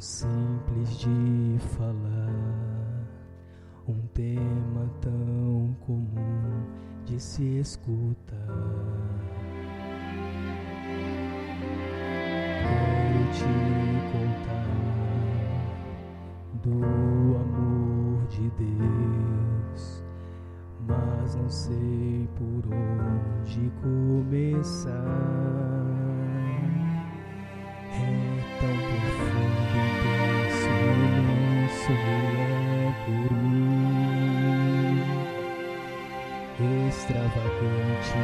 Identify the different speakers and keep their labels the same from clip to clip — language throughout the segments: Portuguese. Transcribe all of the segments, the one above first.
Speaker 1: simples de falar, um tema tão comum de se escutar. Quero te contar do amor de Deus, mas não sei por onde começar. É tão profundo, intenso, imenso, é por mim, extravagante,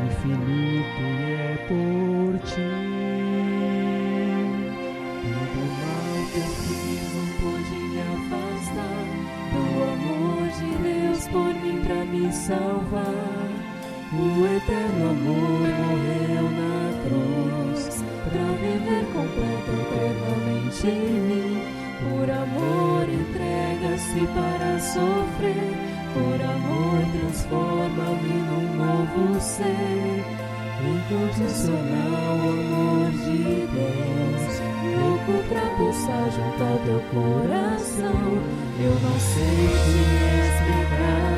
Speaker 1: infinito, é por ti. Todo mal que eu fiz não pôde me afastar do amor de Deus por mim pra me salvar. O eterno amor morreu na cruz pra viver completo eternamente em mim. Por amor entrega-se para sofrer, por amor transforma-me num novo ser. Incondicional amor de Deus, louco pra pulsar junto ao teu coração, eu não sei te explicar.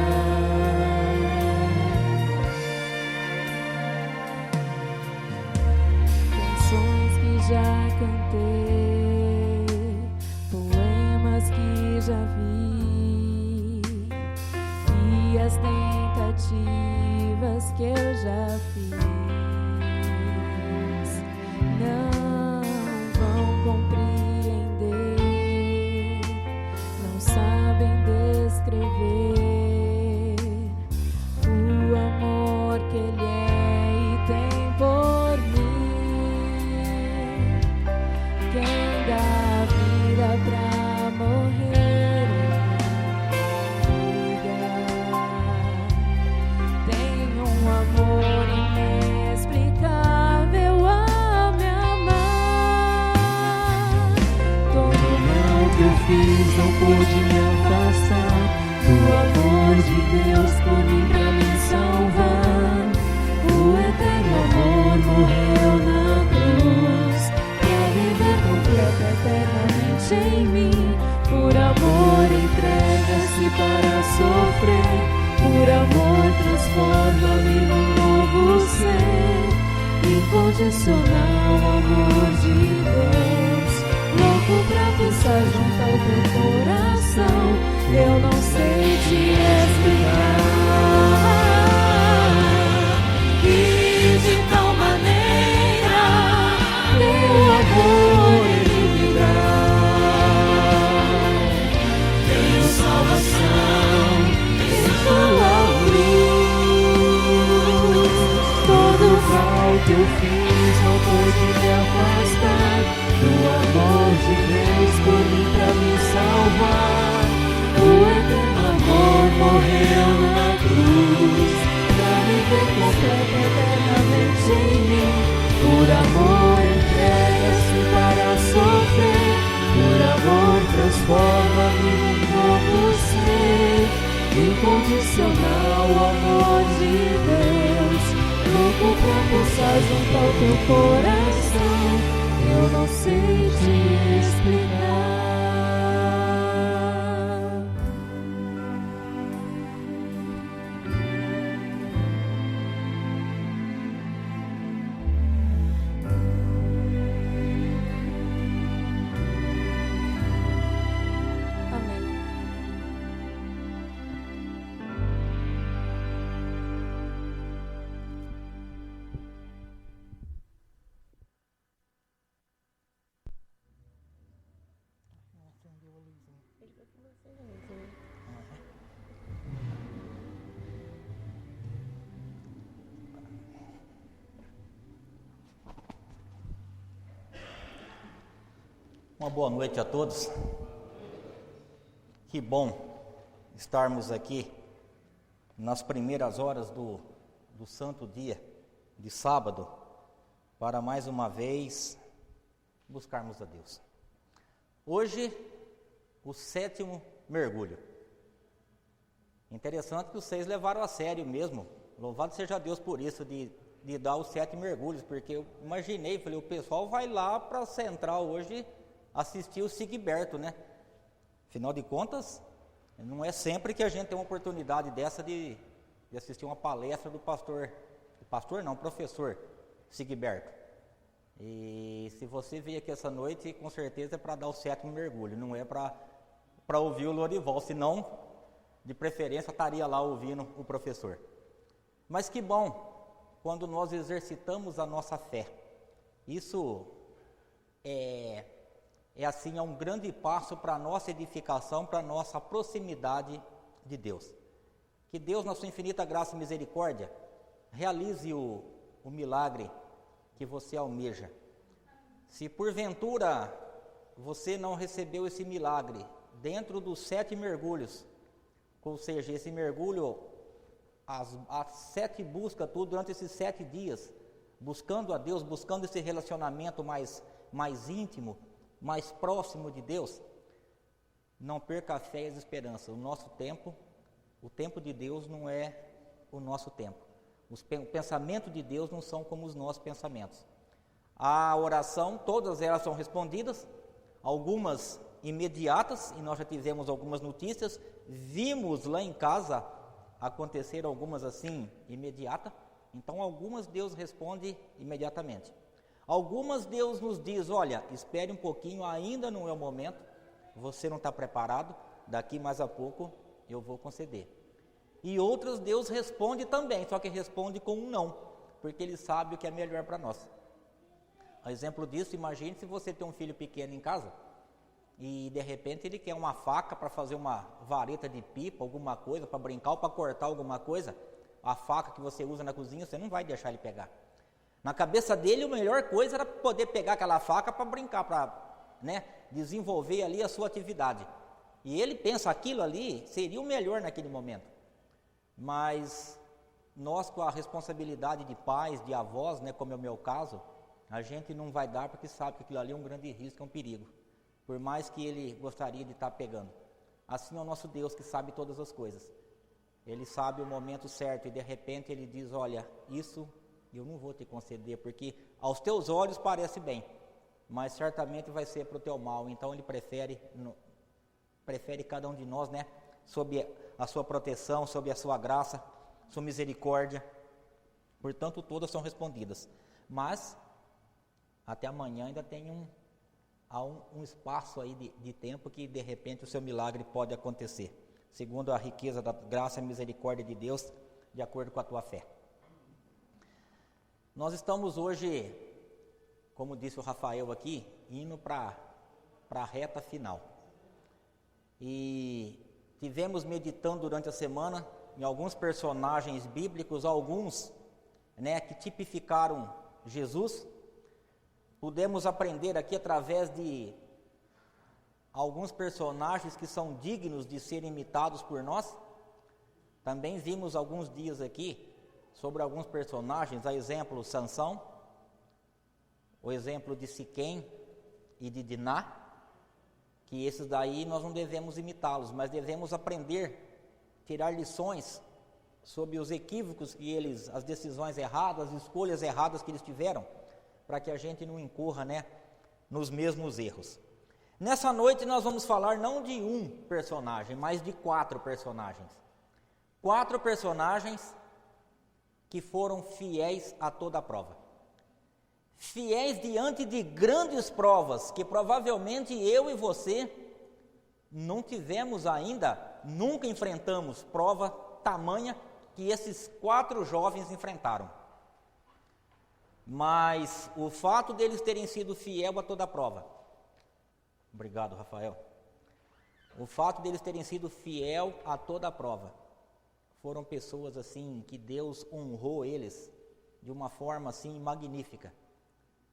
Speaker 1: Já cantei, poemas que já vi, e as tentativas que eu já fiz não vão compreender, não sabem descrever o amor que Ele é e tem por mim. Quem dá a vida pra morrer em lugar, tem um amor inexplicável a me amar. Todo mal que eu fiz não pôde me afastar do amor de Deus por mim pra me salvar. O eterno amor morreu na cruz, viver completo eternamente em mim. Por amor entrega-se para sofrer, por amor transforma-me num novo ser. Incondicional amor de Deus, louco pra pulsar junto ao teu coração, eu não sei te explicar. E de tal maneira teu amor Ele me dá, tenho salvação em tua luz. Todo mal que eu fiz não pôde me afastar do amor de Deus por mim pra me salvar. O eterno amor morreu na cruz pra viver completo eternamente em mim. Por amor entrega-se para sofrer, por amor transforma-me num novo ser. Incondicional amor de Deus, louco pra pulsar junto ao teu coração, eu não sei te explicar.
Speaker 2: Uma boa noite a todos. Que bom estarmos aqui nas primeiras horas do santo dia de sábado para mais uma vez buscarmos a Deus. Hoje, o 7º mergulho. Interessante que vocês levaram a sério mesmo. Louvado seja Deus por isso, de dar os 7 mergulhos, porque eu imaginei, falei, o pessoal vai lá para a central hoje assistir o Sigberto, né? Afinal de contas, não é sempre que a gente tem uma oportunidade dessa de assistir uma palestra do professor Sigberto. E se você veio aqui essa noite, com certeza é para dar o 7º mergulho, não é para ouvir o Lorival, senão, de preferência, estaria lá ouvindo o professor. Mas que bom, quando nós exercitamos a nossa fé. Isso é um grande passo para a nossa edificação, para a nossa proximidade de Deus. Que Deus, na sua infinita graça e misericórdia, realize o milagre que você almeja. Se porventura você não recebeu esse milagre dentro dos 7 mergulhos, ou seja, esse mergulho, as 7 buscas, tudo durante esses 7 dias, buscando a Deus, buscando esse relacionamento mais íntimo, mais próximo de Deus, não perca a fé e as esperanças. O tempo de Deus não é o nosso tempo. O pensamento de Deus não são como os nossos pensamentos. A oração, todas elas são respondidas, algumas imediatas, e nós já tivemos algumas notícias, vimos lá em casa acontecer algumas assim, imediata. Então algumas Deus responde imediatamente. Algumas Deus nos diz, olha, espere um pouquinho, ainda não é o momento, você não está preparado, daqui mais a pouco eu vou conceder. E outras Deus responde também, só que responde com um não, porque Ele sabe o que é melhor para nós. A exemplo disso, imagine se você tem um filho pequeno em casa, e de repente ele quer uma faca para fazer uma vareta de pipa, alguma coisa, para brincar ou para cortar alguma coisa. A faca que você usa na cozinha, você não vai deixar ele pegar. Na cabeça dele, a melhor coisa era poder pegar aquela faca para brincar, para desenvolver ali a sua atividade. E ele pensa aquilo ali seria o melhor naquele momento. Mas nós, com a responsabilidade de pais, de avós, como é o meu caso, a gente não vai dar porque sabe que aquilo ali é um grande risco, é um perigo. Por mais que ele gostaria de estar pegando. Assim é o nosso Deus, que sabe todas as coisas. Ele sabe o momento certo e de repente ele diz, olha, isso eu não vou te conceder, porque aos teus olhos parece bem, mas certamente vai ser para o teu mal. Então ele prefere cada um de nós, sob a sua proteção, sob a sua graça, sua misericórdia. Portanto, todas são respondidas. Mas até amanhã ainda tem há um espaço aí de tempo que de repente o seu milagre pode acontecer, segundo a riqueza da graça e misericórdia de Deus, de acordo com a tua fé. Nós estamos hoje, como disse o Rafael aqui, indo para a reta final. E tivemos meditando durante a semana em alguns personagens bíblicos, alguns que tipificaram Jesus. Pudemos aprender aqui através de alguns personagens que são dignos de serem imitados por nós. Também vimos alguns dias aqui sobre alguns personagens, a exemplo Sansão, o exemplo de Siquém e de Diná, que esses daí nós não devemos imitá-los, mas devemos aprender, tirar lições sobre os equívocos que eles, as decisões erradas, as escolhas erradas que eles tiveram, para que a gente não incorra, nos mesmos erros. Nessa noite nós vamos falar não de um personagem, mas de 4 personagens. 4 personagens que foram fiéis a toda a prova. Fiéis diante de grandes provas, que provavelmente eu e você não tivemos ainda, nunca enfrentamos prova tamanha que esses 4 jovens enfrentaram. Mas o fato deles terem sido fiéis a toda a prova, obrigado, Rafael. O fato deles terem sido fiéis a toda a prova, foram pessoas assim que Deus honrou eles de uma forma assim magnífica.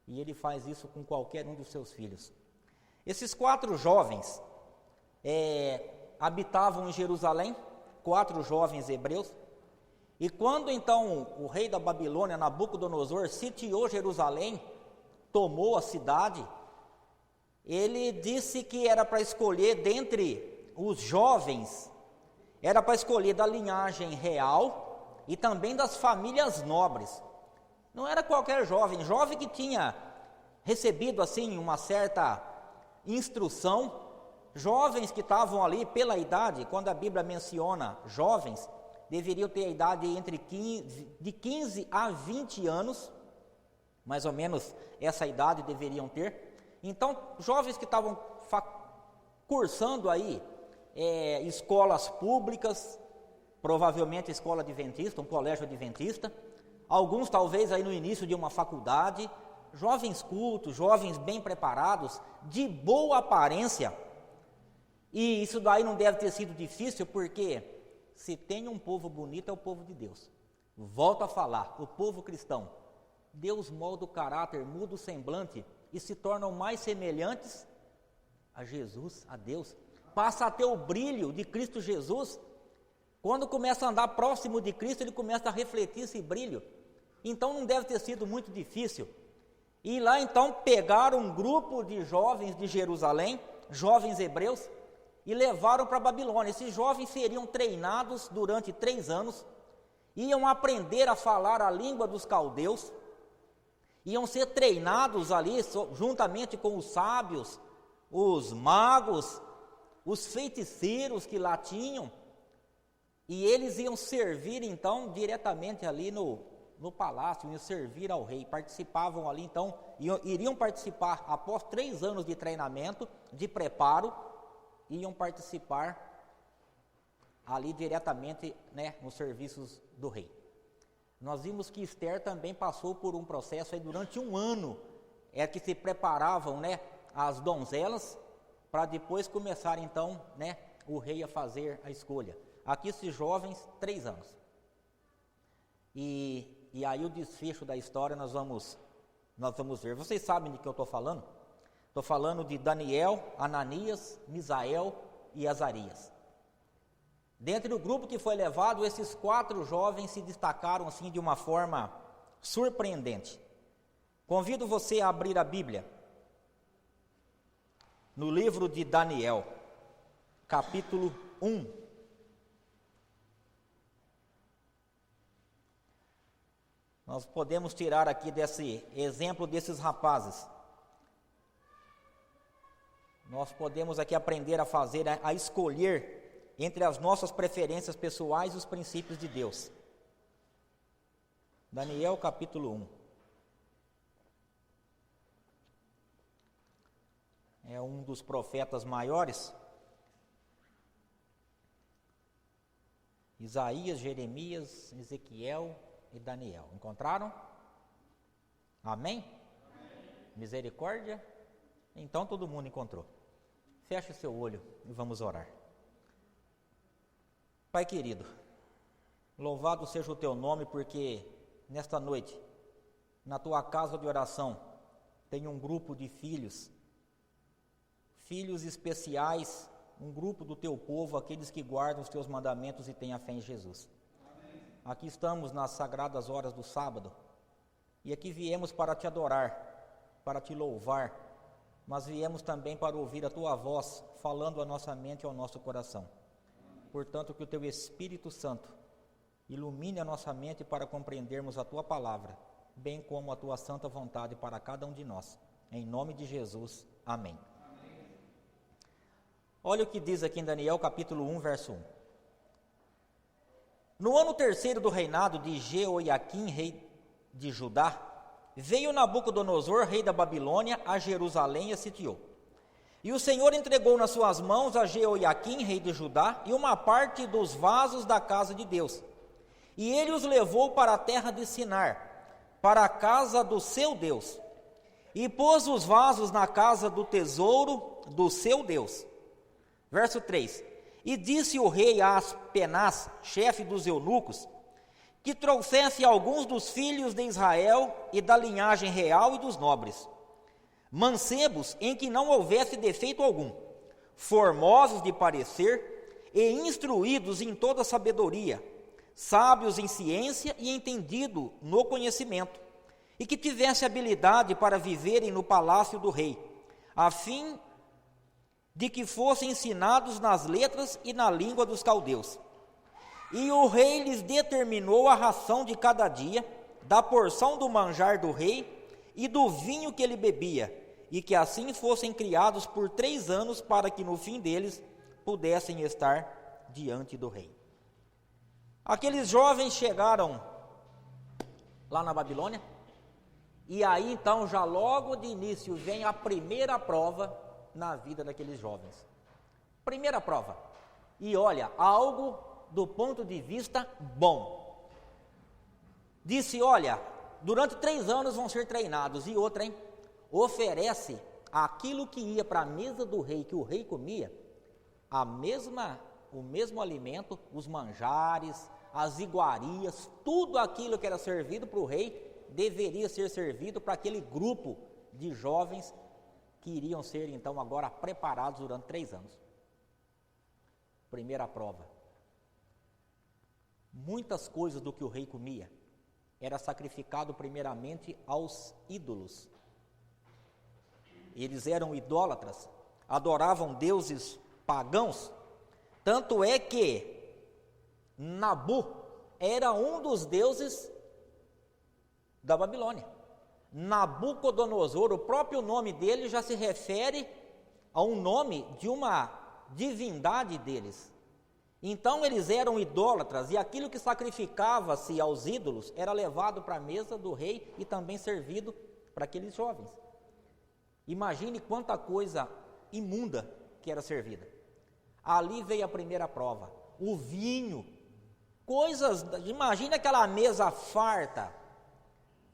Speaker 2: E Ele faz isso com qualquer um dos seus filhos. Esses 4 jovens habitavam em Jerusalém, 4 jovens hebreus. E quando então o rei da Babilônia, Nabucodonosor, sitiou Jerusalém, tomou a cidade, ele disse que era para escolher dentre os jovens, era para escolher da linhagem real e também das famílias nobres. Não era qualquer jovem que tinha recebido assim uma certa instrução. Jovens que estavam ali pela idade, quando a Bíblia menciona jovens, deveriam ter a idade de 15 a 20 anos, mais ou menos essa idade deveriam ter. Então, jovens que estavam cursando aí escolas públicas, provavelmente escola adventista, um colégio adventista, alguns talvez aí no início de uma faculdade, jovens cultos, jovens bem preparados, de boa aparência. E isso daí não deve ter sido difícil, porque se tem um povo bonito é o povo de Deus. Volto a falar, o povo cristão. Deus molda o caráter, muda o semblante e se tornam mais semelhantes a Jesus, a Deus. Passa a ter o brilho de Cristo Jesus. Quando começa a andar próximo de Cristo, ele começa a refletir esse brilho. Então não deve ter sido muito difícil. E lá então pegaram um grupo de jovens de Jerusalém, jovens hebreus, e levaram para a Babilônia. Esses jovens seriam treinados durante 3 anos, iam aprender a falar a língua dos caldeus, iam ser treinados ali juntamente com os sábios, os magos, os feiticeiros que lá tinham, e eles iam servir então diretamente ali no palácio, iam servir ao rei, participavam ali então, iriam participar após 3 anos de treinamento, de preparo, iam participar ali diretamente, nos serviços do rei. Nós vimos que Esther também passou por um processo aí durante 1 ano, que se preparavam, as donzelas, para depois começar então, o rei a fazer a escolha. Aqui esses jovens, 3 anos. E aí o desfecho da história nós vamos ver. Vocês sabem de que eu estou falando? Estou falando de Daniel, Ananias, Misael e Azarias. Dentre o grupo que foi levado, esses 4 jovens se destacaram assim de uma forma surpreendente. Convido você a abrir a Bíblia no livro de Daniel, capítulo 1. Nós podemos tirar aqui desse exemplo desses rapazes. Nós podemos aqui aprender a fazer, a escolher entre as nossas preferências pessoais e os princípios de Deus. Daniel capítulo 1. É um dos profetas maiores. Isaías, Jeremias, Ezequiel e Daniel. Encontraram? Amém? Misericórdia? Então todo mundo encontrou. Feche seu olho e vamos orar. Pai querido, louvado seja o teu nome, porque nesta noite, na tua casa de oração, tem um grupo de filhos especiais, um grupo do teu povo, aqueles que guardam os teus mandamentos e têm a fé em Jesus. Amém. Aqui estamos nas sagradas horas do sábado, e aqui viemos para te adorar, para te louvar, mas viemos também para ouvir a tua voz, falando à nossa mente e ao nosso coração. Portanto, que o teu Espírito Santo ilumine a nossa mente para compreendermos a tua palavra, bem como a tua santa vontade para cada um de nós. Em nome de Jesus, amém. Olha o que diz aqui em Daniel capítulo 1, verso 1. No ano 3º do reinado de Jeoiaquim, rei de Judá, veio Nabucodonosor, rei da Babilônia, a Jerusalém e a sitiou. E o Senhor entregou nas suas mãos a Jeoiaquim, rei de Judá, e uma parte dos vasos da casa de Deus. E ele os levou para a terra de Sinar, para a casa do seu Deus. E pôs os vasos na casa do tesouro do seu Deus. Verso 3. E disse o rei a Aspenaz, chefe dos eunucos, que trouxesse alguns dos filhos de Israel e da linhagem real e dos nobres, mancebos em que não houvesse defeito algum, formosos de parecer e instruídos em toda sabedoria, sábios em ciência e entendido no conhecimento, e que tivesse habilidade para viverem no palácio do rei, a fim de que fossem ensinados nas letras e na língua dos caldeus. E o rei lhes determinou a ração de cada dia, da porção do manjar do rei e do vinho que ele bebia, e que assim fossem criados por 3 anos, para que no fim deles pudessem estar diante do rei. Aqueles jovens chegaram lá na Babilônia, e aí então já logo de início vem a primeira prova na vida daqueles jovens. Primeira prova, e olha, algo do ponto de vista bom. Disse, olha, durante 3 anos vão ser treinados, e outra, hein? Oferece aquilo que ia para a mesa do rei, que o rei comia, o mesmo alimento, os manjares, as iguarias, tudo aquilo que era servido para o rei, deveria ser servido para aquele grupo de jovens que iriam ser então agora preparados durante 3 anos. Primeira prova. Muitas coisas do que o rei comia era sacrificado primeiramente aos ídolos. Eles eram idólatras, adoravam deuses pagãos, tanto é que Nabu era um dos deuses da Babilônia. Nabucodonosor, o próprio nome dele já se refere a um nome de uma divindade deles. Então eles eram idólatras, e aquilo que sacrificava-se aos ídolos era levado para a mesa do rei e também servido para aqueles jovens. Imagine quanta coisa imunda que era servida. Ali veio a primeira prova, o vinho, imagine aquela mesa farta.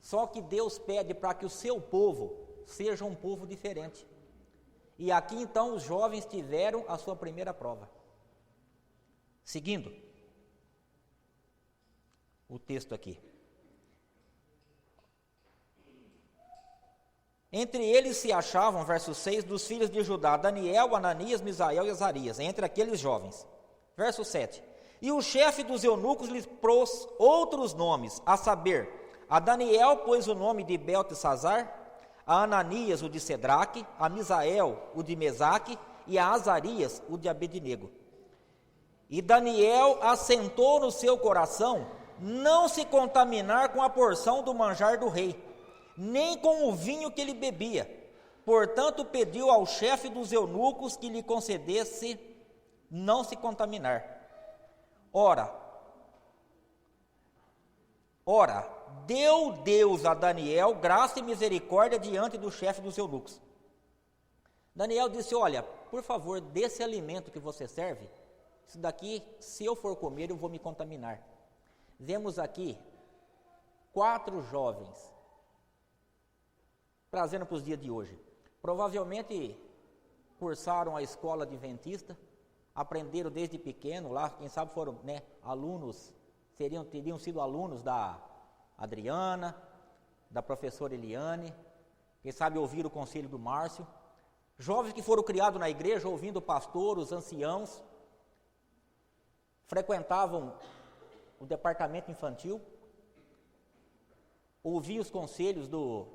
Speaker 2: Só que Deus pede para que o seu povo seja um povo diferente. E aqui então os jovens tiveram a sua primeira prova. Seguindo o texto aqui. Entre eles se achavam, verso 6, dos filhos de Judá, Daniel, Ananias, Misael e Azarias, entre aqueles jovens. Verso 7. E o chefe dos eunucos lhes pôs outros nomes, a saber, a Daniel pôs o nome de Beltesazar, a Ananias o de Cedraque, a Misael o de Mesaque e a Azarias o de Abednego. E Daniel assentou no seu coração não se contaminar com a porção do manjar do rei, nem com o vinho que ele bebia. Portanto, pediu ao chefe dos eunucos que lhe concedesse não se contaminar. Ora, deu Deus a Daniel graça e misericórdia diante do chefe dos eunucos. Daniel disse, olha, por favor, desse alimento que você serve, isso daqui, se eu for comer, eu vou me contaminar. Vemos aqui 4 jovens, trazendo para os dias de hoje. Provavelmente cursaram a escola adventista, aprenderam desde pequeno lá, quem sabe foram alunos, teriam sido alunos da Adriana, da professora Eliane, quem sabe ouviram o conselho do Márcio. Jovens que foram criados na igreja, ouvindo o pastor, os anciãos, frequentavam o departamento infantil, ouviam os conselhos do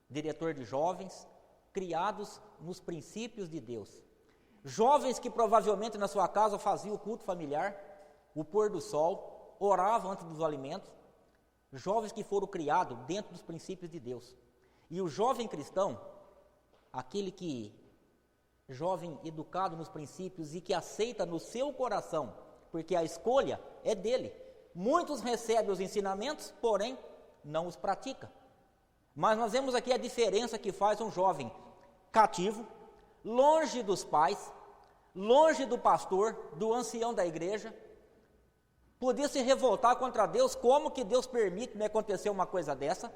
Speaker 2: diretor de jovens, criados nos princípios de Deus. Jovens que provavelmente na sua casa faziam o culto familiar, o pôr do sol, oravam antes dos alimentos. Jovens que foram criados dentro dos princípios de Deus. E o jovem cristão, jovem educado nos princípios e que aceita no seu coração, porque a escolha é dele. Muitos recebem os ensinamentos, porém não os pratica. Mas nós vemos aqui a diferença que faz um jovem cativo, longe dos pais, longe do pastor, do ancião da igreja, podia se revoltar contra Deus. Como que Deus permite me acontecer uma coisa dessa?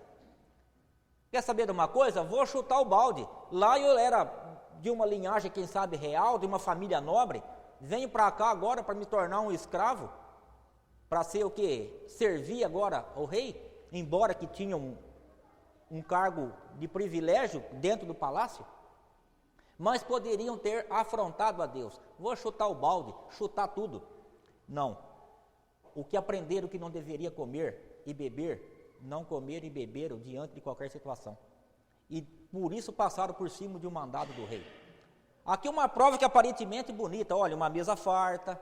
Speaker 2: Quer saber de uma coisa? Vou chutar o balde. Lá eu era de uma linhagem, quem sabe, real, de uma família nobre, venho para cá agora para me tornar um escravo, para ser o quê? Servir agora ao rei, embora que tinha um cargo de privilégio dentro do palácio, mas poderiam ter afrontado a Deus. Vou chutar o balde, chutar tudo. Não. O que aprenderam que não deveria comer e beber, não comeram e beberam diante de qualquer situação. E por isso passaram por cima de um mandado do rei. Aqui uma prova que aparentemente bonita, olha, uma mesa farta,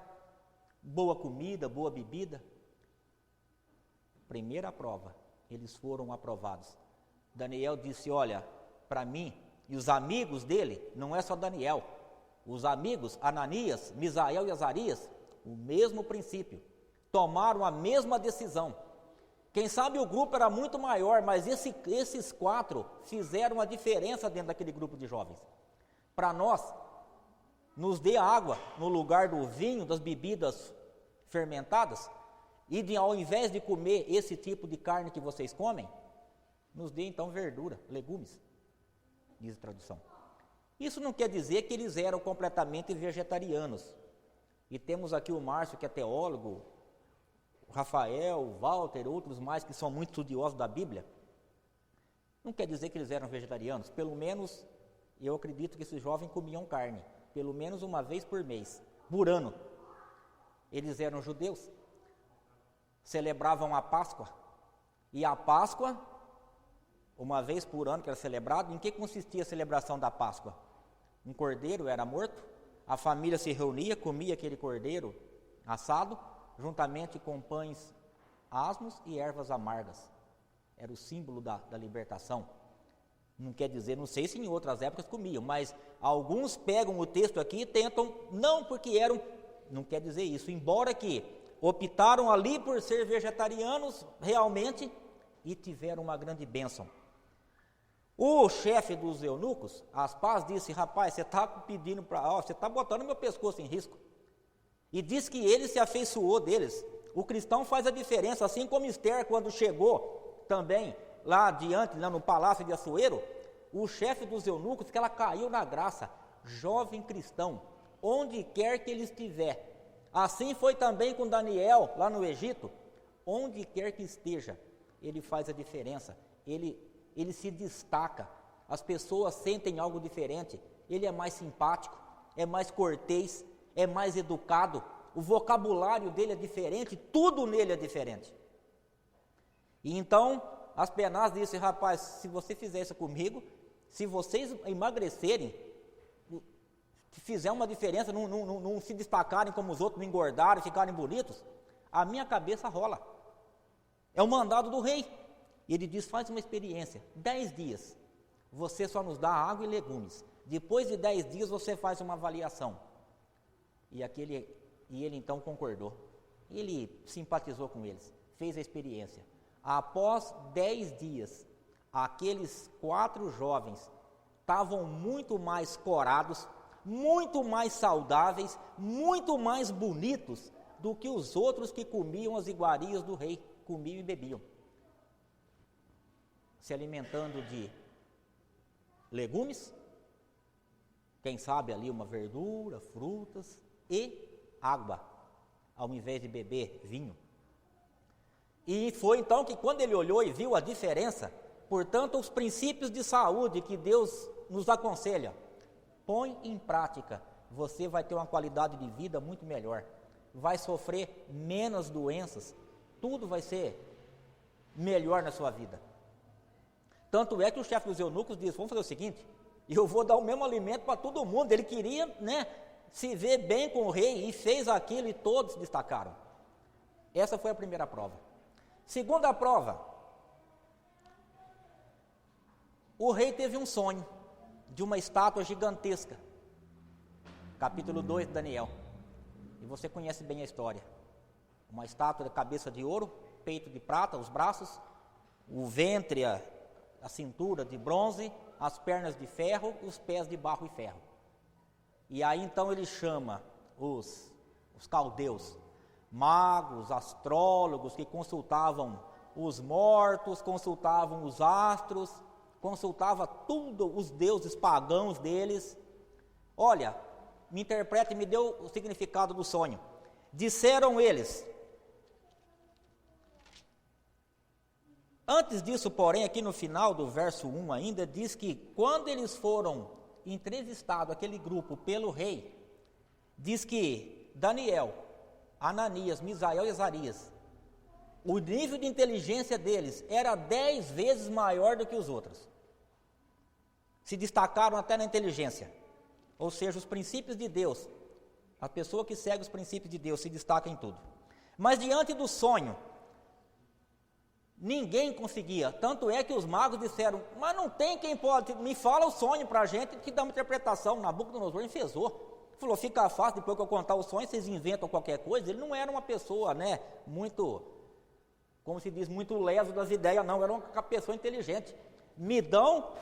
Speaker 2: boa comida, boa bebida. Primeira prova, eles foram aprovados. Daniel disse, olha, para mim, E os amigos dele, não é só Daniel, os amigos Ananias, Misael e Azarias, o mesmo princípio, tomaram a mesma decisão. Quem sabe o grupo era muito maior, mas esses 4 fizeram a diferença dentro daquele grupo de jovens. Para nós, nos dê água no lugar do vinho, das bebidas fermentadas, e ao invés de comer esse tipo de carne que vocês comem, nos dê então verdura, legumes, diz a tradução. Isso não quer dizer que eles eram completamente vegetarianos. E temos aqui o Márcio, que é teólogo, o Rafael, o Walter, outros mais que são muito estudiosos da Bíblia. Não quer dizer que eles eram vegetarianos. Pelo menos, eu acredito que esses jovens comiam carne, pelo menos uma vez por mês, por ano. Eles eram judeus, celebravam a Páscoa. E a Páscoa, uma vez por ano que era celebrado, em que consistia a celebração da Páscoa? Um cordeiro era morto, a família se reunia, comia aquele cordeiro assado, juntamente com pães asmos e ervas amargas. Era o símbolo da libertação. Não quer dizer, não sei se em outras épocas comiam, mas alguns pegam o texto aqui e tentam, não porque eram, não quer dizer isso, embora que optaram ali por ser vegetarianos realmente e tiveram uma grande bênção. O chefe dos eunucos, Aspaz, disse: rapaz, você está pedindo você está botando meu pescoço em risco. E diz que ele se afeiçoou deles. O cristão faz a diferença, assim como Esther, quando chegou também lá adiante, lá no palácio de Assuero, o chefe dos eunucos, que ela caiu na graça, jovem cristão, onde quer que ele estiver. Assim foi também com Daniel, lá no Egito, onde quer que esteja, ele faz a diferença, ele se destaca, as pessoas sentem algo diferente, ele é mais simpático, é mais cortês, é mais educado, o vocabulário dele é diferente, tudo nele é diferente. E então, Aspenaz disse: rapaz, se você fizer isso comigo, se vocês emagrecerem, se fizer uma diferença, não se destacarem como os outros, não engordarem, ficarem bonitos, a minha cabeça rola. É o mandado do rei. E ele diz: faz uma experiência, 10 dias, você só nos dá água e legumes. Depois de 10 dias você faz uma avaliação. E ele então concordou. Ele simpatizou com eles, fez a experiência. Após 10 dias, aqueles 4 jovens estavam muito mais corados, muito mais saudáveis, muito mais bonitos do que os outros que comiam as iguarias do rei, comiam e bebiam, se alimentando de legumes, quem sabe ali uma verdura, frutas e água, ao invés de beber vinho. E foi então que, quando ele olhou e viu a diferença, portanto, os princípios de saúde que Deus nos aconselha, põe em prática, você vai ter uma qualidade de vida muito melhor, vai sofrer menos doenças, tudo vai ser melhor na sua vida. Tanto é que o chefe dos eunucos disse: vamos fazer o seguinte, eu vou dar o mesmo alimento para todo mundo. Ele queria, se ver bem com o rei, e fez aquilo, e todos se destacaram. Essa foi a primeira prova. Segunda prova, o rei teve um sonho de uma estátua gigantesca, capítulo 2 de Daniel, e você conhece bem a história. Uma estátua de cabeça de ouro, peito de prata, os braços, o ventre, a cintura de bronze, as pernas de ferro, os pés de barro e ferro. E aí então ele chama os caldeus, magos, astrólogos, que consultavam os mortos, consultavam os astros, consultava tudo, os deuses pagãos deles. Olha, me interpreta e me deu o significado do sonho. Disseram eles. Antes disso, porém, aqui no final do verso 1 ainda, diz que quando eles foram entrevistados, aquele grupo, pelo rei, diz que Daniel, Ananias, Misael e Azarias, o nível de inteligência deles era 10 vezes maior do que os outros. Se destacaram até na inteligência, ou seja, os princípios de Deus. A pessoa que segue os princípios de Deus se destaca em tudo. Mas diante do sonho, Ninguém conseguia. Tanto é que os magos disseram, mas não tem quem pode, me fala o sonho para a gente que dá uma interpretação. Nabucodonosor enfezou. Falou, fica fácil, depois que eu contar o sonho, vocês inventam qualquer coisa. Ele não era uma pessoa, né, muito, como se diz, muito leso das ideias, não. Era uma pessoa inteligente. Me dão,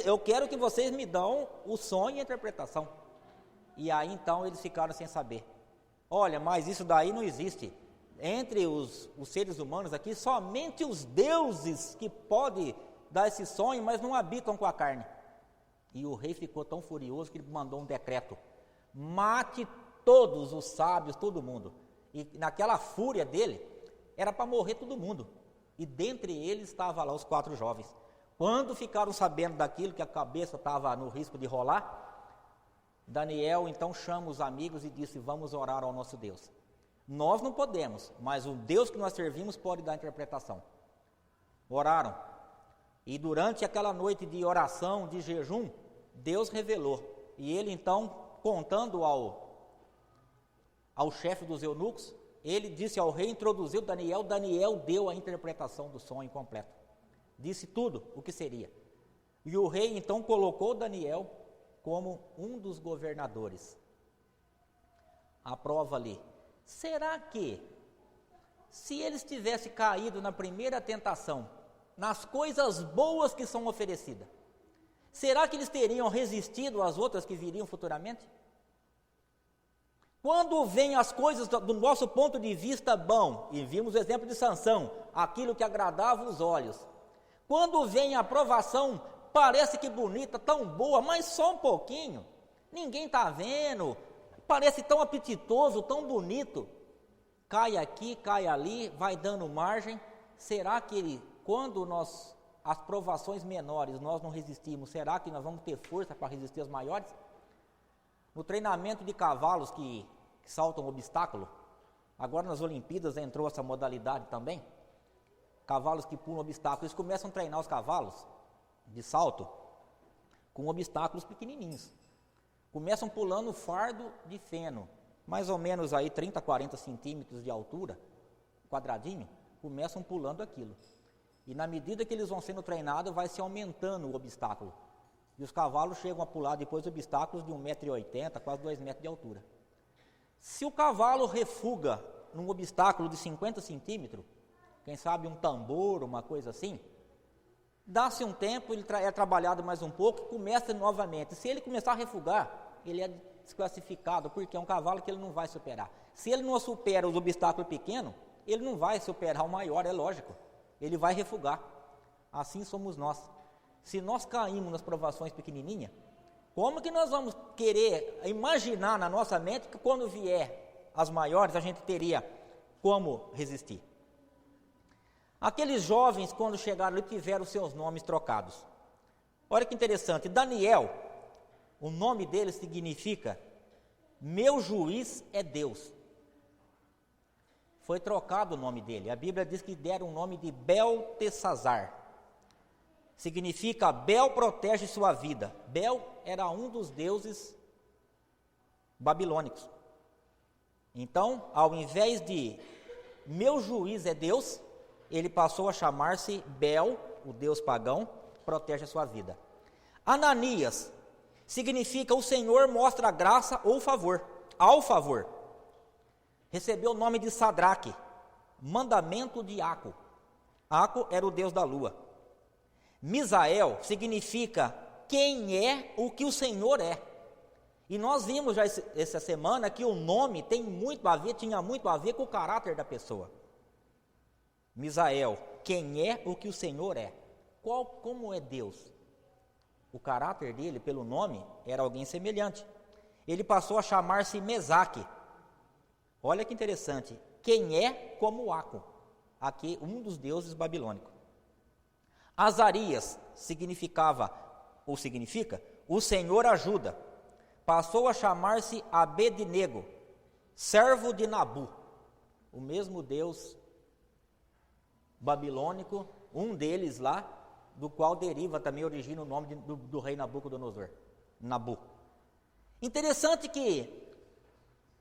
Speaker 2: eu quero que vocês me dão o sonho e a interpretação. E aí então eles ficaram sem saber. Olha, mas isso daí não existe. Entre os seres humanos aqui, somente os deuses que podem dar esse sonho, mas não habitam com a carne. E o rei ficou tão furioso que ele mandou um decreto: mate todos os sábios, todo mundo. E naquela fúria dele, era para morrer todo mundo. E dentre eles estavam lá os 4 jovens. Quando ficaram sabendo daquilo, que a cabeça estava no risco de rolar, Daniel então chama os amigos e disse, vamos orar ao nosso Deus. Nós não podemos, mas o Deus que nós servimos pode dar interpretação. Oraram. E durante aquela noite de oração, de jejum, Deus revelou. E ele então, contando ao chefe dos eunucos, ele disse ao rei, introduziu Daniel, Daniel deu a interpretação do sonho completo. Disse tudo o que seria. E o rei então colocou Daniel como um dos governadores. A prova ali. Será que, se eles tivessem caído na primeira tentação, nas coisas boas que são oferecidas, será que eles teriam resistido às outras que viriam futuramente? Quando vêm as coisas do nosso ponto de vista bom, e vimos o exemplo de Sansão, aquilo que agradava os olhos, quando vem a aprovação, parece que bonita, tão boa, mas só um pouquinho, ninguém está vendo, parece tão apetitoso, tão bonito, cai aqui, cai ali, vai dando margem. Será que quando as provações menores nós não resistimos, será que nós vamos ter força para resistir às maiores? No treinamento de cavalos que saltam obstáculo, agora nas Olimpíadas entrou essa modalidade também, cavalos que pulam obstáculos, eles começam a treinar os cavalos de salto com obstáculos pequenininhos. Começam pulando fardo de feno, mais ou menos aí 30, 40 centímetros de altura, quadradinho, começam pulando aquilo. E na medida que eles vão sendo treinados, vai se aumentando o obstáculo. E os cavalos chegam a pular depois obstáculos de 1,80 m, quase 2 metros de altura. Se o cavalo refuga num obstáculo de 50 centímetros, quem sabe um tambor, uma coisa assim, dá-se um tempo, ele é trabalhado mais um pouco, começa novamente. Se ele começar a refugar, ele é desclassificado, porque é um cavalo que ele não vai superar. Se ele não supera os obstáculos pequenos, ele não vai superar o maior, é lógico. Ele vai refugar. Assim somos nós. Se nós caímos nas provações pequenininhas, como que nós vamos querer imaginar na nossa mente que quando vier as maiores, a gente teria como resistir? Aqueles jovens, quando chegaram ali, tiveram seus nomes trocados. Olha que interessante, Daniel, o nome dele significa, meu juiz é Deus. Foi trocado o nome dele. A Bíblia diz que deram o nome de Beltesazar. Significa, Bel protege sua vida. Bel era um dos deuses babilônicos. Então, ao invés de meu juiz é Deus, ele passou a chamar-se Bel, o deus pagão, protege a sua vida. Ananias significa o Senhor mostra graça ou favor, ao favor. Recebeu o nome de Sadraque, mandamento de Aco. Aco era o deus da lua. Misael significa quem é o que o Senhor é. E nós vimos já essa semana que o nome tinha muito a ver com o caráter da pessoa. Misael, quem é o que o Senhor é. Como é Deus? O caráter dele, pelo nome, era alguém semelhante. Ele passou a chamar-se Mesaque. Olha que interessante. Quem é como Aco. Aqui, um dos deuses babilônicos. Azarias significa, o Senhor ajuda. Passou a chamar-se Abednego, servo de Nabu. O mesmo deus babilônico, um deles lá, do qual deriva também, origina o nome do rei Nabucodonosor, Nabu. Interessante que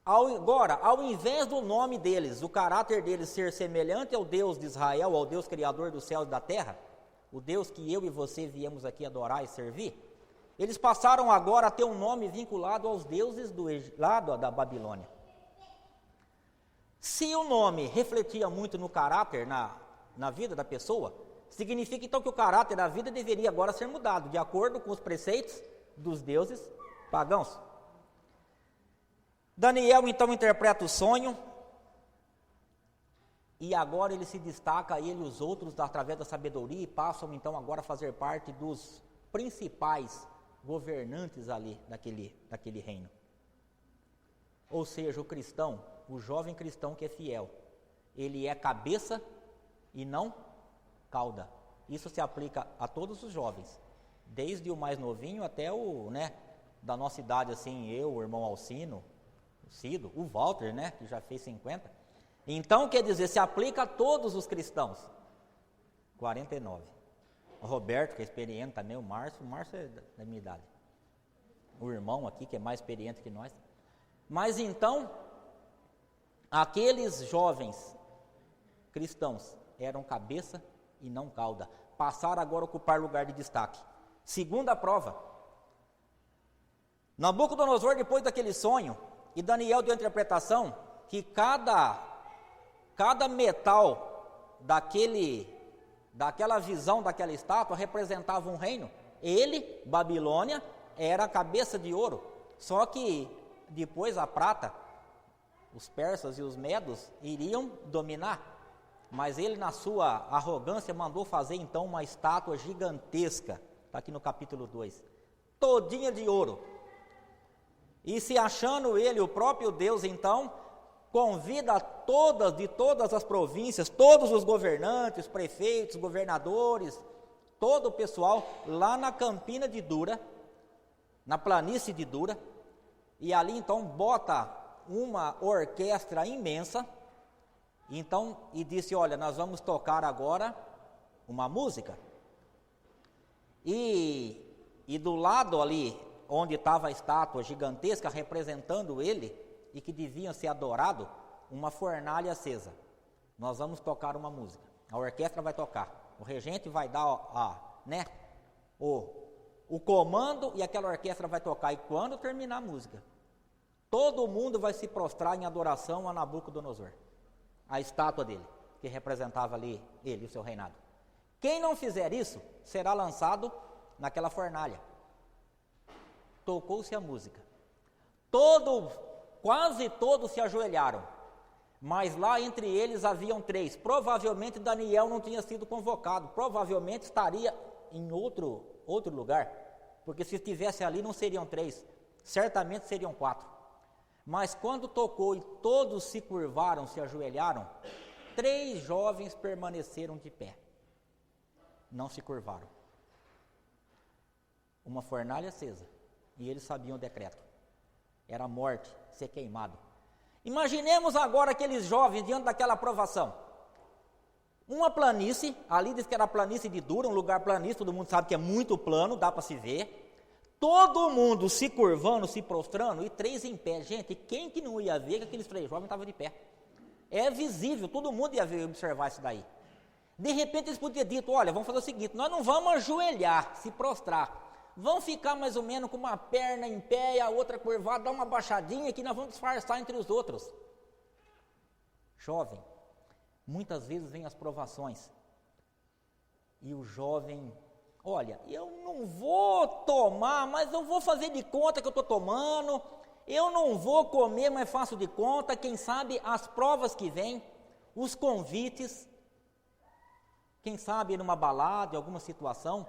Speaker 2: Agora, ao invés do nome deles, o caráter deles ser semelhante ao Deus de Israel, ao Deus criador dos céus e da terra, o Deus que eu e você viemos aqui adorar e servir, eles passaram agora a ter um nome vinculado aos deuses lá da Babilônia. Se o nome refletia muito no caráter, na vida da pessoa, significa então que o caráter da vida deveria agora ser mudado, de acordo com os preceitos dos deuses pagãos. Daniel então interpreta o sonho, e agora ele se destaca, ele e os outros, através da sabedoria, e passam então agora a fazer parte dos principais governantes ali daquele reino. Ou seja, o cristão, o jovem cristão que é fiel, ele é cabeça e não cauda. Isso se aplica a todos os jovens, desde o mais novinho até o, da nossa idade, assim, eu, o irmão Alcino, o Cido, o Walter, que já fez 50. Então, quer dizer, se aplica a todos os cristãos. 49. O Roberto, que é experiente também, o Márcio é da minha idade. O irmão aqui, que é mais experiente que nós. Mas então, aqueles jovens cristãos eram cabeça e não cauda. Passaram agora a ocupar lugar de destaque. Segunda prova. Nabucodonosor, depois daquele sonho, e Daniel deu a interpretação que cada metal daquela visão, daquela estátua, representava um reino. Ele, Babilônia, era a cabeça de ouro. Só que depois a prata, os persas e os medos iriam dominar. Mas ele, na sua arrogância, mandou fazer então uma estátua gigantesca. Está aqui no capítulo 2. Todinha de ouro. E se achando ele o próprio Deus, então, convida de todas as províncias, todos os governantes, prefeitos, governadores, todo o pessoal, lá na campina de Dura, na planície de Dura, e ali então bota uma orquestra imensa, então, e disse, olha, nós vamos tocar agora uma música, e do lado ali, onde estava a estátua gigantesca representando ele, e que deviam ser adorado, uma fornalha acesa. Nós vamos tocar uma música, a orquestra vai tocar, o regente vai dar o comando, e aquela orquestra vai tocar, e quando terminar a música, todo mundo vai se prostrar em adoração a Nabucodonosor, a estátua dele, que representava ali ele e o seu reinado. Quem não fizer isso, será lançado naquela fornalha. Tocou-se a música, quase todos se ajoelharam, mas lá entre eles haviam 3, provavelmente Daniel não tinha sido convocado, provavelmente estaria em outro lugar, porque se estivesse ali não seriam 3, certamente seriam 4, mas quando tocou e todos se curvaram, se ajoelharam, 3 jovens permaneceram de pé, não se curvaram, uma fornalha acesa, e eles sabiam o decreto, era a morte, ser queimado. Imaginemos agora aqueles jovens diante daquela aprovação, uma planície, ali diz que era a planície de Dura, um lugar planície, todo mundo sabe que é muito plano, dá para se ver, todo mundo se curvando, se prostrando, e 3 em pé. Gente, quem que não ia ver que aqueles 3 jovens estavam de pé? É visível, todo mundo ia ver, observar isso daí. De repente eles podiam ter dito, olha, vamos fazer o seguinte, nós não vamos ajoelhar, se prostrar, vão ficar mais ou menos com uma perna em pé e a outra curvada, dar uma baixadinha que nós vamos disfarçar entre os outros. Jovem, muitas vezes vem as provações, e o jovem, olha, eu não vou tomar, mas eu vou fazer de conta que eu estou tomando, eu não vou comer, mas faço de conta, quem sabe as provas que vêm, os convites, quem sabe numa balada, em alguma situação.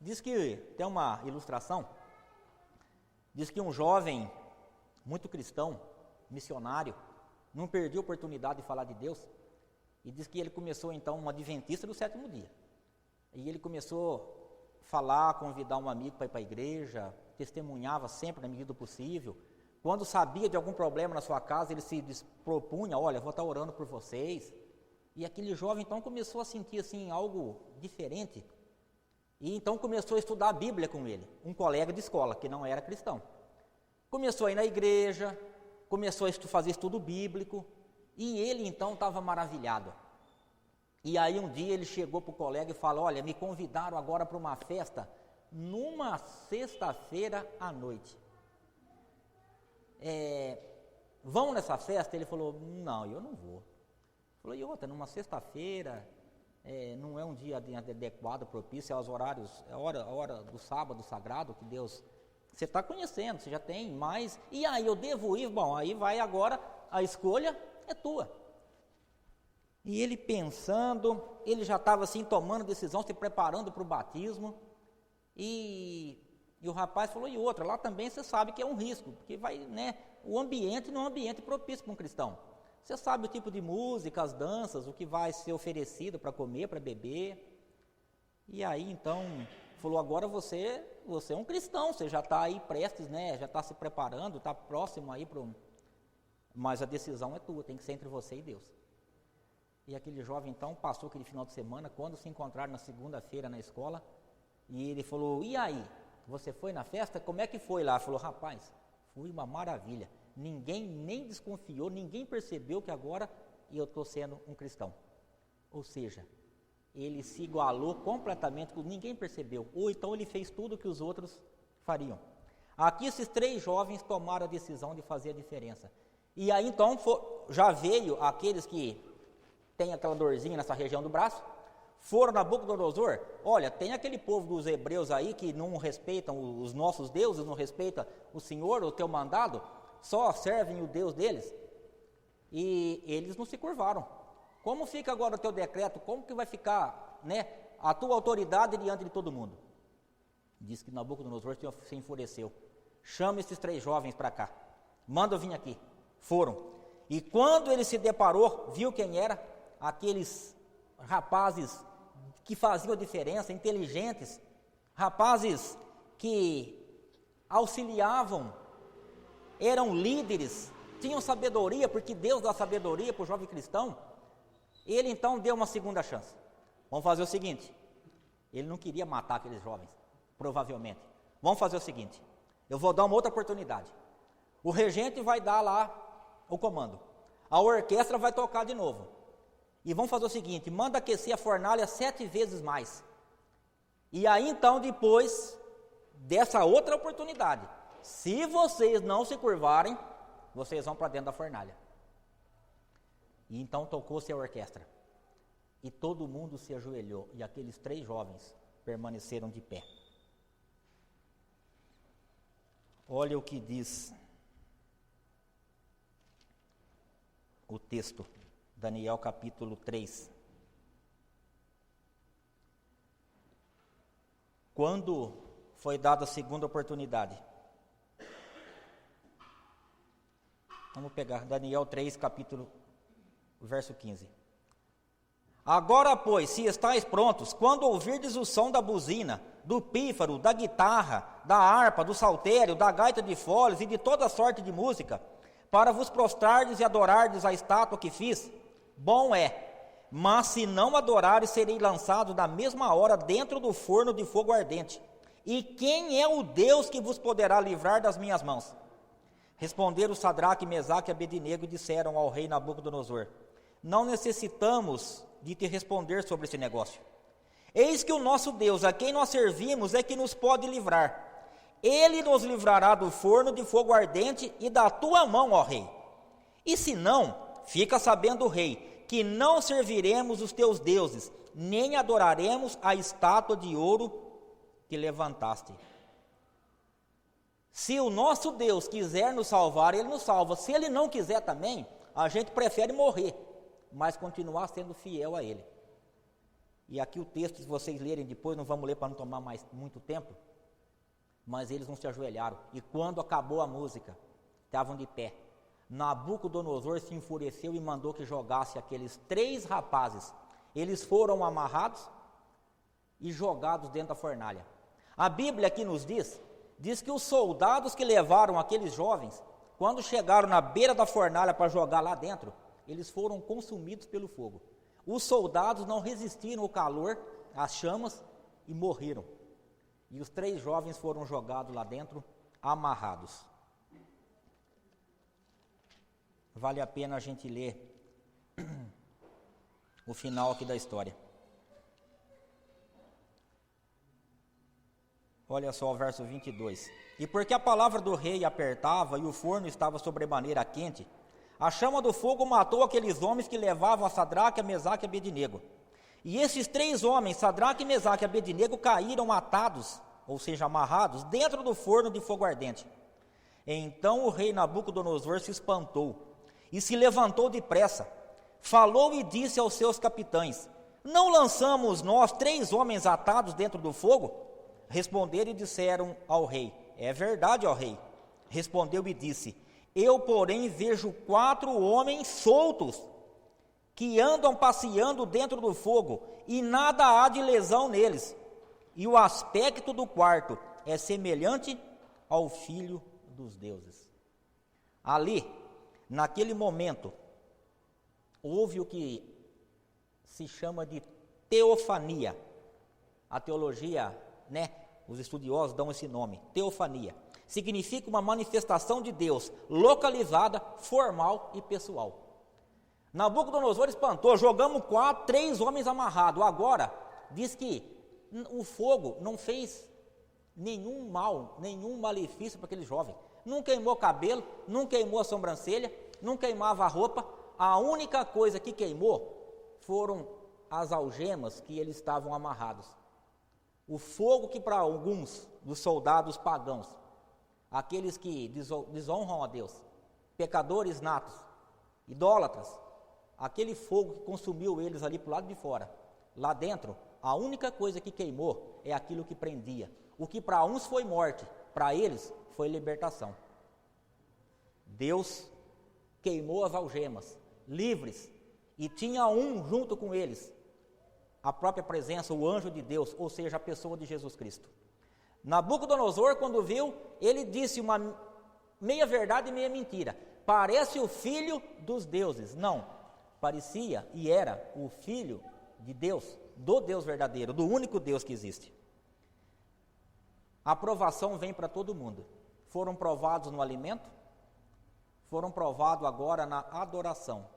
Speaker 2: Diz que, tem uma ilustração, diz que um jovem muito cristão, missionário, não perdeu a oportunidade de falar de Deus, e diz que ele começou então um adventista do 7º dia, e ele começou a falar, convidar um amigo para ir para a igreja, testemunhava sempre na medida do possível, quando sabia de algum problema na sua casa, ele se propunha, olha, vou estar orando por vocês, e aquele jovem então começou a sentir assim algo diferente, e então começou a estudar a Bíblia com ele, um colega de escola, que não era cristão. Começou a ir na igreja, começou a fazer estudo bíblico, e ele então estava maravilhado. E aí um dia ele chegou para o colega e falou: olha, me convidaram agora para uma festa, numa sexta-feira à noite. Vão nessa festa? Ele falou: não, eu não vou. Falou: e outra, numa sexta-feira, não é um dia adequado, propício aos horários, a hora do sábado sagrado que Deus, você está conhecendo, você já tem mais, e aí eu devo ir? Bom, aí vai agora, a escolha é tua. E ele pensando, ele já estava assim tomando decisão, se preparando para o batismo, e o rapaz falou: e outra, lá também você sabe que é um risco, porque vai, né, o ambiente não é um ambiente propício para um cristão. Você sabe o tipo de música, as danças, o que vai ser oferecido para comer, para beber. E aí então, falou: agora você é um cristão, você já está aí prestes, né, já está se preparando, está próximo aí para mas a decisão é tua, tem que ser entre você e Deus. E aquele jovem então passou aquele final de semana, quando se encontraram na segunda-feira na escola, e ele falou: e aí, você foi na festa? Como é que foi lá? Falou: rapaz, foi uma maravilha, ninguém nem desconfiou, ninguém percebeu que agora eu estou sendo um cristão. Ou seja, ele se igualou completamente, ninguém percebeu, ou então ele fez tudo o que os outros fariam. Aqui esses 3 jovens tomaram a decisão de fazer a diferença. E aí então já veio aqueles que tem aquela dorzinha nessa região do braço, foram na Nabucodonosor: olha, tem aquele povo dos hebreus aí que não respeitam os nossos deuses, não respeitam o Senhor, o teu mandado, só servem o Deus deles, e eles não se curvaram. Como fica agora o teu decreto? Como que vai ficar, né, a tua autoridade diante de todo mundo? Diz que Nabucodonosor se enfureceu: chama esses 3 jovens para cá, manda eu vir aqui. Foram, e quando ele se deparou, viu quem era, aqueles rapazes que faziam a diferença, inteligentes, rapazes que auxiliavam, eram líderes, tinham sabedoria, porque Deus dá sabedoria para o jovem cristão. Ele então deu uma segunda chance. Vamos fazer o seguinte, ele não queria matar aqueles jovens, provavelmente. Vamos fazer o seguinte, eu vou dar uma outra oportunidade. O regente vai dar lá o comando, a orquestra vai tocar de novo, e vamos fazer o seguinte: manda aquecer a fornalha 7 vezes mais, e aí então depois dessa outra oportunidade, se vocês não se curvarem, vocês vão para dentro da fornalha. E então tocou-se a orquestra, e todo mundo se ajoelhou, e aqueles 3 jovens permaneceram de pé. Olha o que diz o texto, Daniel capítulo 3. Quando foi dada a segunda oportunidade, vamos pegar Daniel 3, verso 15. Agora, pois, se estáis prontos, quando ouvirdes o som da buzina, do pífaro, da guitarra, da harpa, do saltério, da gaita de foles e de toda sorte de música, para vos prostrardes e adorardes a estátua que fiz, bom é, mas se não adorares, serei lançado na mesma hora dentro do forno de fogo ardente. E quem é o Deus que vos poderá livrar das minhas mãos? Responderam Sadraque, Mesaque e Abednego e disseram ao rei Nabucodonosor: não necessitamos de te responder sobre esse negócio. Eis que o nosso Deus, a quem nós servimos, é que nos pode livrar. Ele nos livrará do forno de fogo ardente e da tua mão, ó rei. E se não, fica sabendo, rei, que não serviremos os teus deuses, nem adoraremos a estátua de ouro que levantaste. Se o nosso Deus quiser nos salvar, Ele nos salva. Se Ele não quiser também, a gente prefere morrer, mas continuar sendo fiel a Ele. E aqui o texto, se vocês lerem depois, não vamos ler para não tomar mais muito tempo, mas eles não se ajoelharam. E quando acabou a música, estavam de pé. Nabucodonosor se enfureceu e mandou que jogasse aqueles 3 rapazes. Eles foram amarrados e jogados dentro da fornalha. A Bíblia aqui nos diz que os soldados que levaram aqueles jovens, quando chegaram na beira da fornalha para jogar lá dentro, eles foram consumidos pelo fogo. Os soldados não resistiram ao calor, às chamas, e morreram. E os 3 jovens foram jogados lá dentro, amarrados. vale a pena a gente ler o final aqui da história. Olha só o verso 22. E porque a palavra do rei apertava e o forno estava sobremaneira quente, a chama do fogo matou aqueles homens que levavam a Sadraque, a Mesaque e a Abednego. E esses 3 homens, Sadraque, Mesaque e Abednego, caíram atados, ou seja, amarrados, dentro do forno de fogo ardente. Então o rei Nabucodonosor se espantou e se levantou depressa, falou e disse aos seus capitães: não lançamos nós 3 homens atados dentro do fogo? Responderam e disseram ao rei: é verdade, ó rei. Respondeu e disse: eu, porém, vejo 4 homens soltos, que andam passeando dentro do fogo, e nada há de lesão neles. E o aspecto do quarto é semelhante ao filho dos deuses. Ali, naquele momento, houve o que se chama de teofania. A teologia, os estudiosos dão esse nome, teofania. Significa uma manifestação de Deus localizada, formal e pessoal. Nabucodonosor espantou, jogamos 3 homens amarrados. Agora, diz que o fogo não fez nenhum mal, nenhum malefício para aquele jovem. Não queimou cabelo, não queimou a sobrancelha, não queimava a roupa. A única coisa que queimou foram as algemas que eles estavam amarrados. O fogo que para alguns dos soldados pagãos, aqueles que desonram a Deus, pecadores natos, idólatras, aquele fogo que consumiu eles ali para o lado de fora, lá dentro, a única coisa que queimou é aquilo que prendia. O que para uns foi morte, para eles foi libertação. Deus queimou as algemas, livres, e tinha um junto com eles, a própria presença, o anjo de Deus, ou seja, a pessoa de Jesus Cristo. Nabucodonosor, quando viu, ele disse uma meia verdade e meia mentira: parece o filho dos deuses. Não, parecia e era o filho de Deus, do Deus verdadeiro, do único Deus que existe. A provação vem para todo mundo. Foram provados no alimento, foram provados agora na adoração.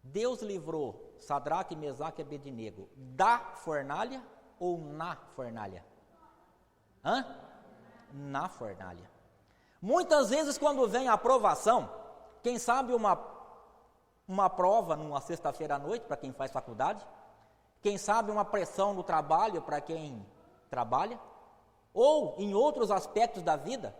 Speaker 2: Deus livrou Sadraque, Mesaque e Abednego da fornalha ou na fornalha? Na fornalha. Muitas vezes quando vem a provação, quem sabe uma prova numa sexta-feira à noite para quem faz faculdade, quem sabe uma pressão no trabalho para quem trabalha, ou em outros aspectos da vida,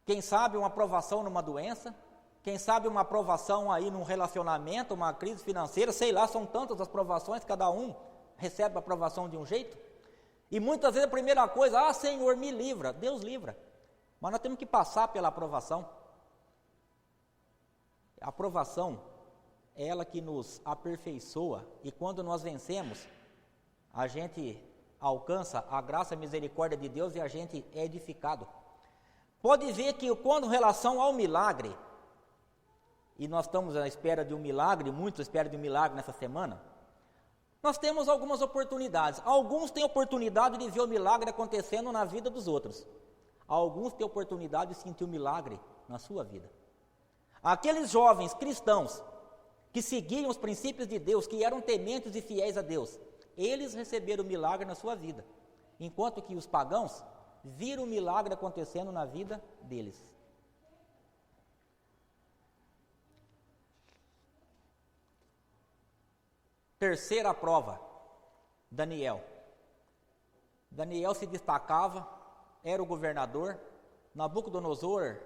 Speaker 2: quem sabe uma provação numa doença, quem sabe uma provação aí num relacionamento, uma crise financeira, sei lá, são tantas as provações, cada um recebe a provação de um jeito. E muitas vezes a primeira coisa: Senhor, me livra. Deus livra. Mas nós temos que passar pela aprovação. A aprovação é ela que nos aperfeiçoa, e quando nós vencemos, a gente alcança a graça e a misericórdia de Deus e a gente é edificado. Pode ver que quando em relação ao milagre, e nós estamos à espera de um milagre, muitos esperam de um milagre nessa semana, nós temos algumas oportunidades. Alguns têm oportunidade de ver o milagre acontecendo na vida dos outros. Alguns têm oportunidade de sentir o milagre na sua vida. Aqueles jovens cristãos que seguiam os princípios de Deus, que eram tementes e fiéis a Deus, eles receberam o milagre na sua vida, enquanto que os pagãos viram o milagre acontecendo na vida deles. Terceira prova, Daniel. Daniel se destacava, era o governador. Nabucodonosor,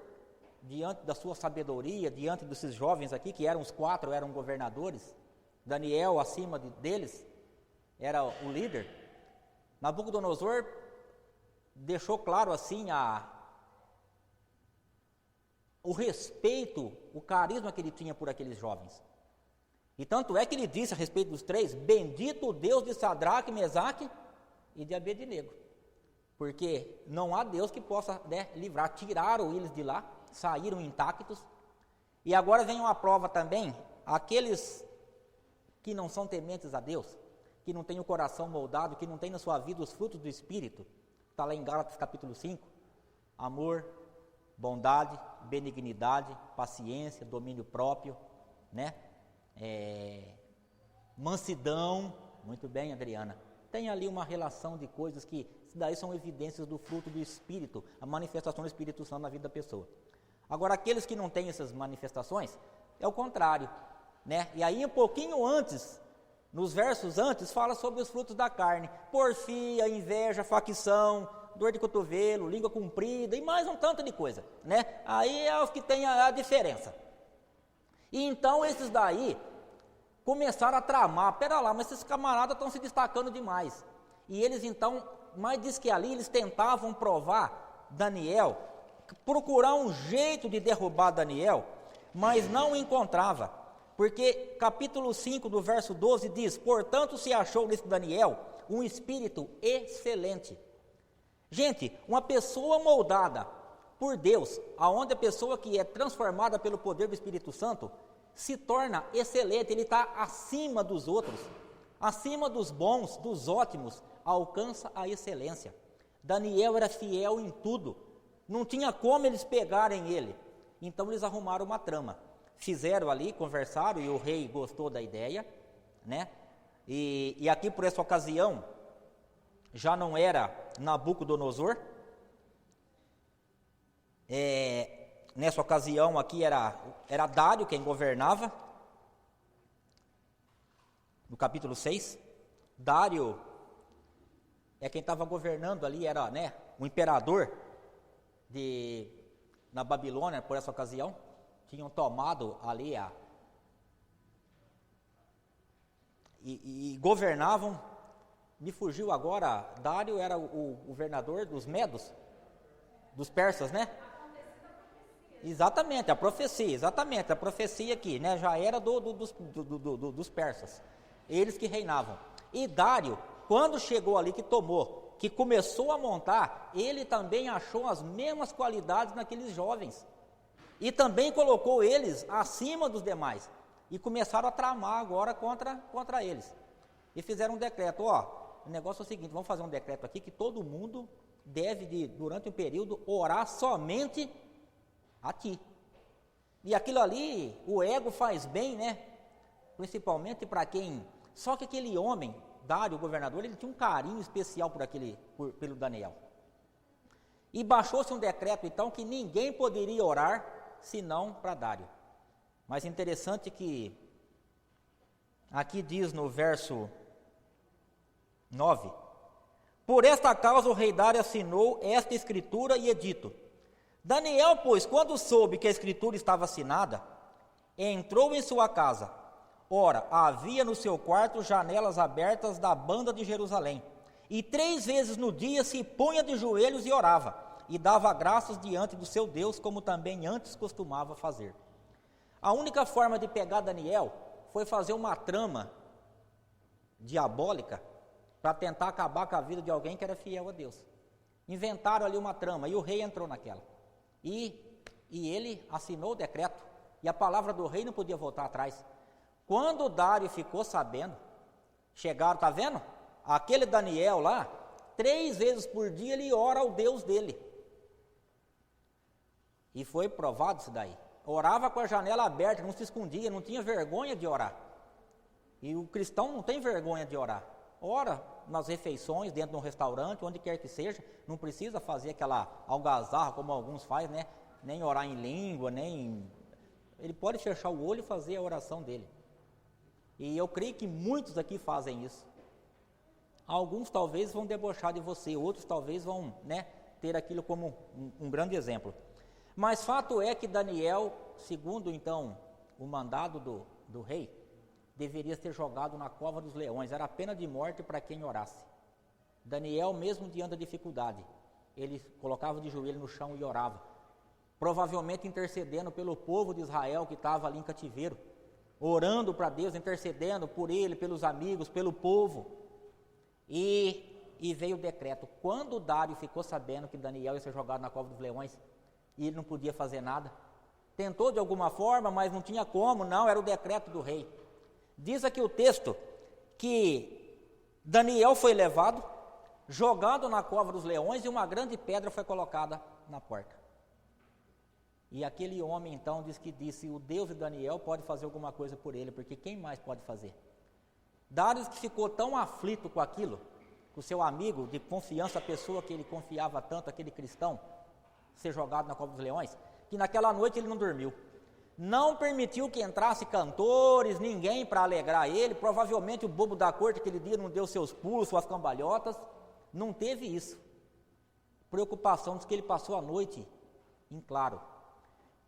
Speaker 2: diante da sua sabedoria, diante desses jovens aqui, que eram os 4, eram governadores, Daniel acima deles, era o líder. Nabucodonosor deixou claro assim o respeito, o carisma que ele tinha por aqueles jovens. E tanto é que ele disse a respeito dos 3, bendito o Deus de Sadraque, Mesaque e de Abednego. Porque não há Deus que possa livrar. Tiraram eles de lá, saíram intactos. E agora vem uma prova também, aqueles que não são tementes a Deus, que não têm o coração moldado, que não têm na sua vida os frutos do Espírito. Está lá em Gálatas capítulo 5, amor, bondade, benignidade, paciência, domínio próprio, né? Mansidão, muito bem, Adriana. Tem ali uma relação de coisas que daí são evidências do fruto do Espírito, a manifestação do Espírito Santo na vida da pessoa. Agora, aqueles que não têm essas manifestações, é o contrário, né? E aí, um pouquinho antes, nos versos antes, fala sobre os frutos da carne: porfia, inveja, facção, dor de cotovelo, língua comprida e mais um tanto de coisa, né? Aí é os que têm a diferença. E então esses daí começaram a tramar: pera lá, mas esses camaradas estão se destacando demais. E eles então, mas diz que ali eles tentavam provar Daniel, procurar um jeito de derrubar Daniel, mas não encontrava. Porque capítulo 5 do verso 12 diz: portanto se achou nesse Daniel um espírito excelente. Gente, uma pessoa moldada por Deus, aonde a pessoa que é transformada pelo poder do Espírito Santo se torna excelente, ele está acima dos outros, acima dos bons, dos ótimos, alcança a excelência. Daniel era fiel em tudo, não tinha como eles pegarem ele, então eles arrumaram uma trama, fizeram ali, conversaram, e o rei gostou da ideia, né? E aqui por essa ocasião já não era Nabucodonosor, nessa ocasião aqui era Dário quem governava. No capítulo 6, Dário é quem estava governando ali, era, né, o imperador na Babilônia por essa ocasião. Tinham tomado ali e governavam. Me fugiu agora, Dário era o governador dos medos, dos persas, né? Exatamente, a profecia aqui, né? Já era dos persas, eles que reinavam. E Dário, quando chegou ali, que tomou, que começou a montar, ele também achou as mesmas qualidades naqueles jovens, e também colocou eles acima dos demais, e começaram a tramar agora contra eles, e fizeram um decreto: ó, o negócio é o seguinte, vamos fazer um decreto aqui, que todo mundo deve, durante um período, orar somente a ti. E aquilo ali, o ego faz bem, né? Principalmente para quem... Só que aquele homem, Dário, o governador, ele tinha um carinho especial pelo Daniel. E baixou-se um decreto, então, que ninguém poderia orar, senão para Dário. Mas interessante que, aqui diz no verso 9: por esta causa o rei Dário assinou esta escritura e edito. Daniel, pois, quando soube que a escritura estava assinada, entrou em sua casa. Ora, havia no seu quarto janelas abertas da banda de Jerusalém, e 3 vezes no dia se punha de joelhos e orava, e dava graças diante do seu Deus, como também antes costumava fazer. A única forma de pegar Daniel foi fazer uma trama diabólica para tentar acabar com a vida de alguém que era fiel a Deus. Inventaram ali uma trama, e o rei entrou naquela. E ele assinou o decreto, e a palavra do rei não podia voltar atrás. Quando Dário ficou sabendo, chegaram, tá vendo? Aquele Daniel lá, 3 vezes por dia ele ora ao Deus dele. E foi provado isso daí. Orava com a janela aberta, não se escondia, não tinha vergonha de orar. E o cristão não tem vergonha de orar. Ora nas refeições, dentro de um restaurante, onde quer que seja, não precisa fazer aquela algazarra como alguns fazem, né? Nem orar em língua, ele pode fechar o olho e fazer a oração dele. E eu creio que muitos aqui fazem isso. Alguns talvez vão debochar de você, outros talvez vão, né, ter aquilo como um grande exemplo. Mas fato é que Daniel, segundo então o mandado do rei, deveria ser jogado na cova dos leões. Era a pena de morte para quem orasse. Daniel, mesmo diante da dificuldade, ele colocava de joelho no chão e orava, provavelmente intercedendo pelo povo de Israel que estava ali em cativeiro, orando para Deus, intercedendo por ele, pelos amigos, pelo povo. E veio o decreto. Quando Dário ficou sabendo que Daniel ia ser jogado na cova dos leões, e ele não podia fazer nada, tentou de alguma forma, mas não tinha como, não, era o decreto do rei. Diz aqui o texto que Daniel foi levado, jogado na cova dos leões, e uma grande pedra foi colocada na porta. E aquele homem então disse, o Deus de Daniel pode fazer alguma coisa por ele, porque quem mais pode fazer? Dário que ficou tão aflito com aquilo, com o seu amigo de confiança, a pessoa que ele confiava tanto, aquele cristão, ser jogado na cova dos leões, que naquela noite ele não dormiu. Não permitiu que entrasse cantores, ninguém para alegrar ele. Provavelmente o bobo da corte aquele dia não deu seus pulos, suas cambalhotas. Não teve isso. Preocupação diz que ele passou a noite em claro.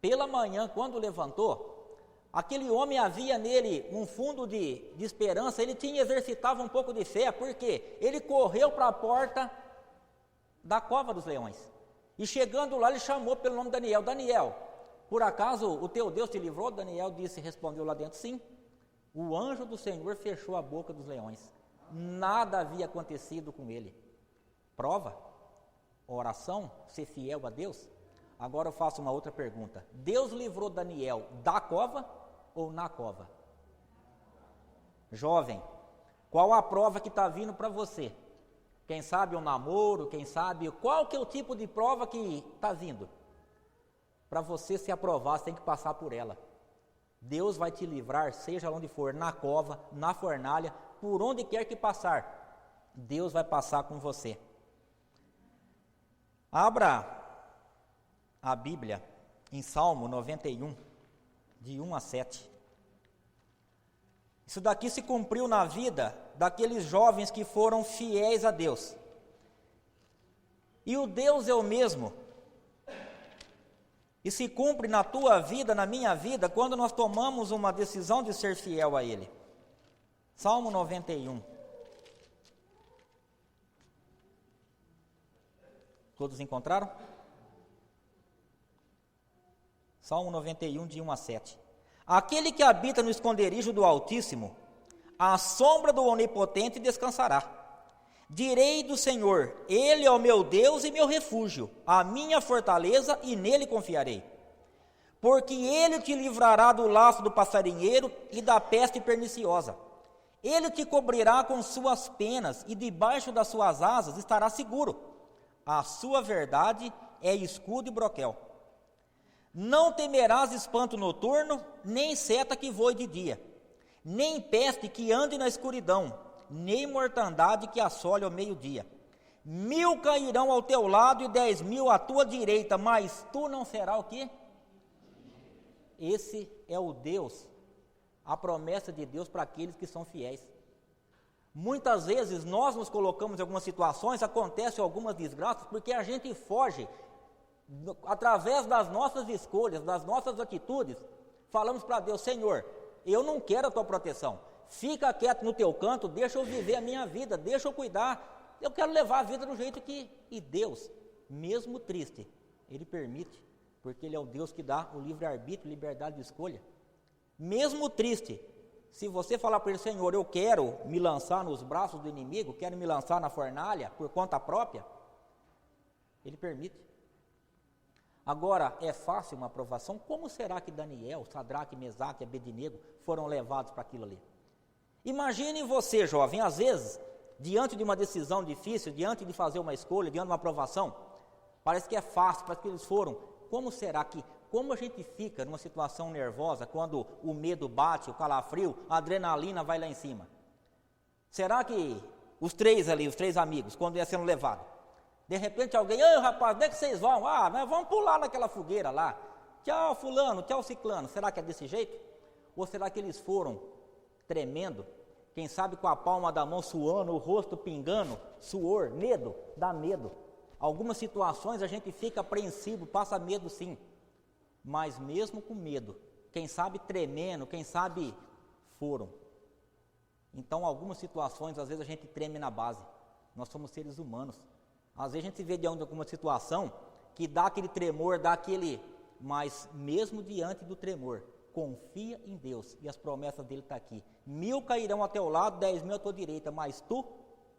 Speaker 2: Pela manhã, quando levantou, aquele homem havia nele um fundo de esperança. Ele exercitava um pouco de fé, porque ele correu para a porta da cova dos leões. E chegando lá, ele chamou pelo nome de Daniel. Daniel, por acaso o teu Deus te livrou? Daniel respondeu lá dentro, sim. O anjo do Senhor fechou a boca dos leões. Nada havia acontecido com ele. Prova, oração, ser fiel a Deus. Agora eu faço uma outra pergunta. Deus livrou Daniel da cova ou na cova? Jovem, qual a prova que está vindo para você? Quem sabe um namoro, quem sabe, qual que é o tipo de prova que está vindo? Para você se aprovar, você tem que passar por ela. Deus vai te livrar, seja onde for, na cova, na fornalha, por onde quer que passar. Deus vai passar com você. Abra a Bíblia em Salmo 91, de 1 a 7. Isso daqui se cumpriu na vida daqueles jovens que foram fiéis a Deus. E o Deus é o mesmo. E se cumpre na tua vida, na minha vida, quando nós tomamos uma decisão de ser fiel a Ele. Salmo 91. Todos encontraram? Salmo 91, de 1 a 7. Aquele que habita no esconderijo do Altíssimo, à sombra do Onipotente descansará. Direi do Senhor, Ele é o meu Deus e meu refúgio, a minha fortaleza, e nele confiarei. Porque Ele te livrará do laço do passarinheiro e da peste perniciosa. Ele te cobrirá com suas penas, e debaixo das suas asas estará seguro. A sua verdade é escudo e broquel. Não temerás espanto noturno, nem seta que voe de dia, nem peste que ande na escuridão, nem mortandade que assole ao meio-dia. 1000 cairão ao teu lado e 10.000 à tua direita, mas tu não serás o quê? Esse é o Deus, a promessa de Deus para aqueles que são fiéis. Muitas vezes nós nos colocamos em algumas situações, acontecem algumas desgraças, porque a gente foge, através das nossas escolhas, das nossas atitudes, falamos para Deus, Senhor, eu não quero a tua proteção, fica quieto no teu canto, deixa eu viver a minha vida, deixa eu cuidar, eu quero levar a vida do jeito que... E Deus, mesmo triste, Ele permite, porque Ele é o Deus que dá o livre-arbítrio, liberdade de escolha. Mesmo triste, se você falar para Ele, Senhor, eu quero me lançar nos braços do inimigo, quero me lançar na fornalha por conta própria, Ele permite. Agora, é fácil uma aprovação? Como será que Daniel, Sadraque, Mesaque e Abednego foram levados para aquilo ali? Imagine você, jovem, às vezes, diante de uma decisão difícil, diante de fazer uma escolha, diante de uma aprovação, parece que é fácil, parece que eles foram. Como será que, como a gente fica numa situação nervosa, quando o medo bate, o calafrio, a adrenalina vai lá em cima? Será que os três amigos, quando iam sendo levados, de repente alguém, ei rapaz, onde é que vocês vão? Nós vamos pular naquela fogueira lá. Tchau fulano, tchau ciclano. Será que é desse jeito? Ou será que eles foram tremendo? Quem sabe com a palma da mão suando, o rosto pingando, suor, medo, dá medo. Algumas situações a gente fica apreensivo, passa medo sim. Mas mesmo com medo, quem sabe tremendo, quem sabe foram. Então algumas situações, às vezes a gente treme na base. Nós somos seres humanos. Às vezes a gente se vê diante de alguma situação que dá aquele tremor, mas mesmo diante do tremor, confia em Deus e as promessas dele estão aqui. 1000 cairão ao teu lado, 10.000 à tua direita, mas tu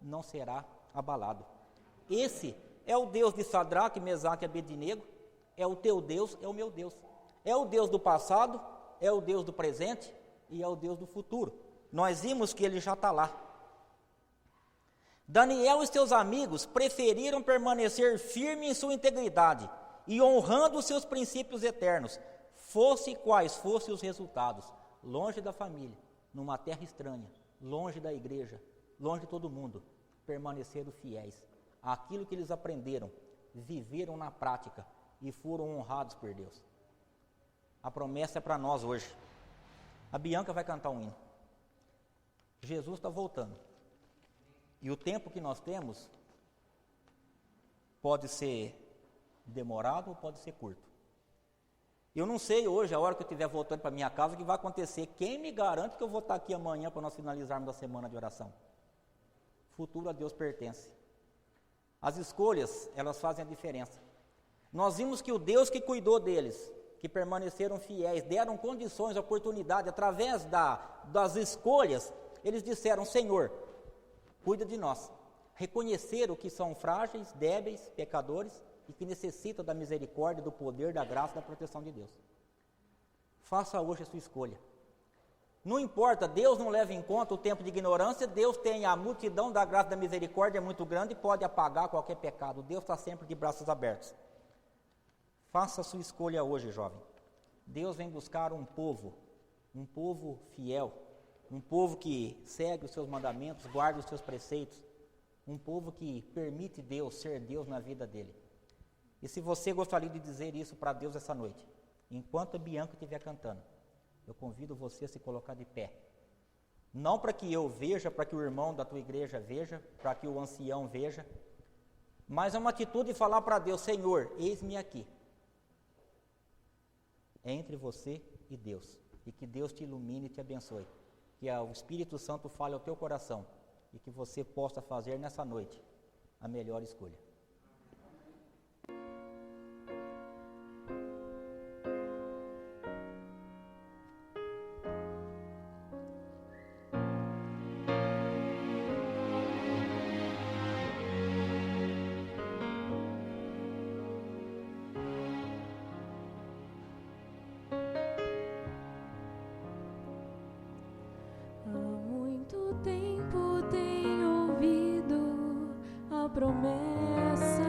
Speaker 2: não será abalado. Esse é o Deus de Sadraque, Mesaque e Abednego, é o teu Deus, é o meu Deus. É o Deus do passado, é o Deus do presente e é o Deus do futuro. Nós vimos que ele já está lá. Daniel e seus amigos preferiram permanecer firmes em sua integridade e honrando os seus princípios eternos, fosse quais fossem os resultados, longe da família, numa terra estranha, longe da igreja, longe de todo mundo, permaneceram fiéis àquilo que eles aprenderam, viveram na prática e foram honrados por Deus. A promessa é para nós hoje. A Bianca vai cantar um hino. Jesus está voltando. E o tempo que nós temos pode ser demorado ou pode ser curto. Eu não sei hoje, a hora que eu estiver voltando para minha casa, o que vai acontecer. Quem me garante que eu vou estar aqui amanhã para nós finalizarmos a semana de oração? O futuro a Deus pertence. As escolhas, elas fazem a diferença. Nós vimos que o Deus que cuidou deles, que permaneceram fiéis, deram condições, oportunidade, através das escolhas, eles disseram: Senhor, cuida de nós. Reconheceram que são frágeis, débeis, pecadores e que necessitam da misericórdia, do poder, da graça e da proteção de Deus. Faça hoje a sua escolha. Não importa, Deus não leva em conta o tempo de ignorância, Deus tem a multidão da graça e da misericórdia, é muito grande e pode apagar qualquer pecado. Deus está sempre de braços abertos. Faça a sua escolha hoje, jovem. Deus vem buscar um povo fiel, um povo que segue os seus mandamentos, guarda os seus preceitos, um povo que permite Deus ser Deus na vida dele. E se você gostaria de dizer isso para Deus essa noite, enquanto a Bianca estiver cantando, eu convido você a se colocar de pé. Não para que eu veja, para que o irmão da tua igreja veja, para que o ancião veja, mas é uma atitude de falar para Deus: Senhor, eis-me aqui. É entre você e Deus, e que Deus te ilumine e te abençoe, que o Espírito Santo fale ao teu coração, e que você possa fazer nessa noite a melhor escolha.
Speaker 1: Promessa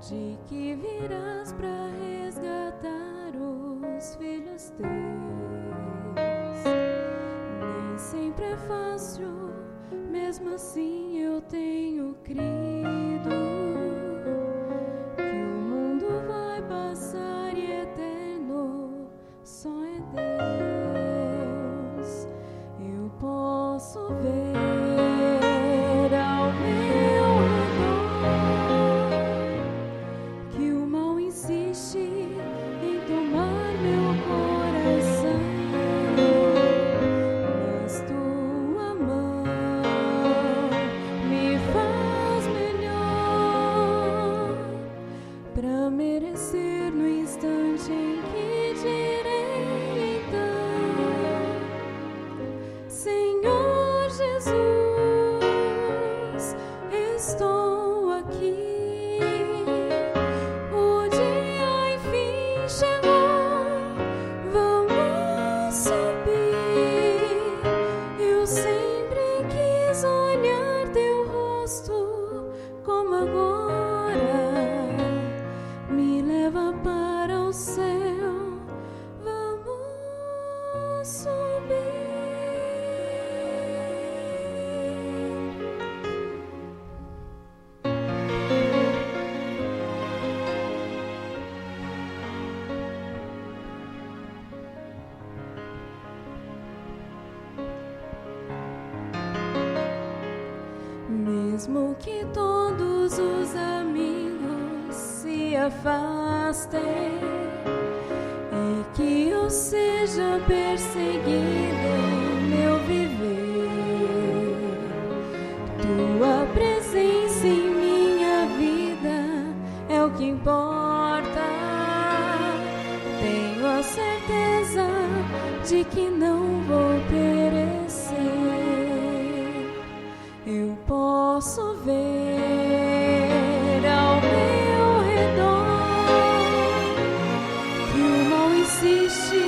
Speaker 1: de que virás para resgatar os filhos teus. Nem sempre é fácil, mesmo assim eu tenho crido que o mundo vai passar e eterno só é Deus. Eu posso ver mesmo que todos os amigos se afastem e que eu seja perseguido meu viver, tua presença em minha vida é o que importa. Tenho a certeza de que não vou perecer. Eu posso ver ao meu redor que o mal insiste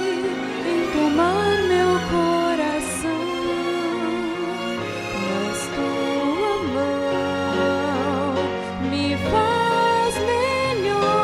Speaker 1: em tomar meu coração, mas tua mão me faz melhor.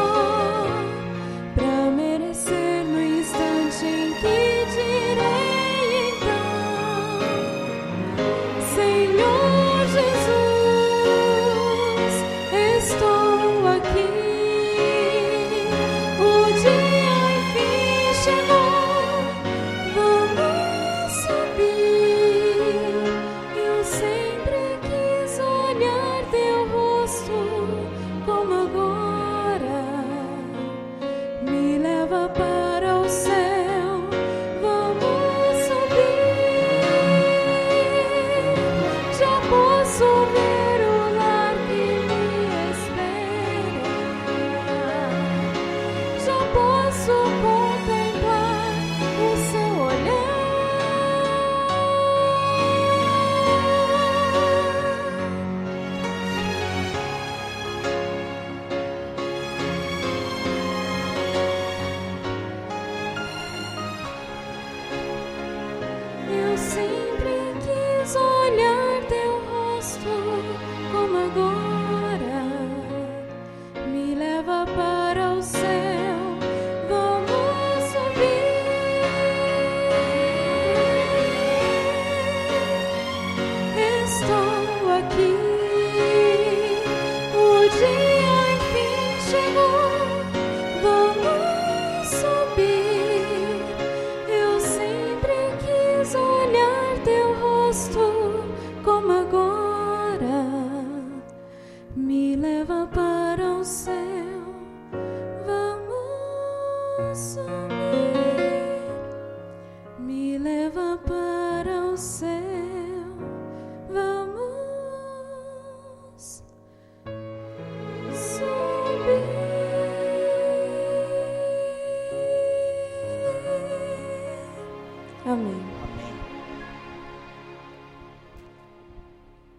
Speaker 3: Amém.
Speaker 2: Amém.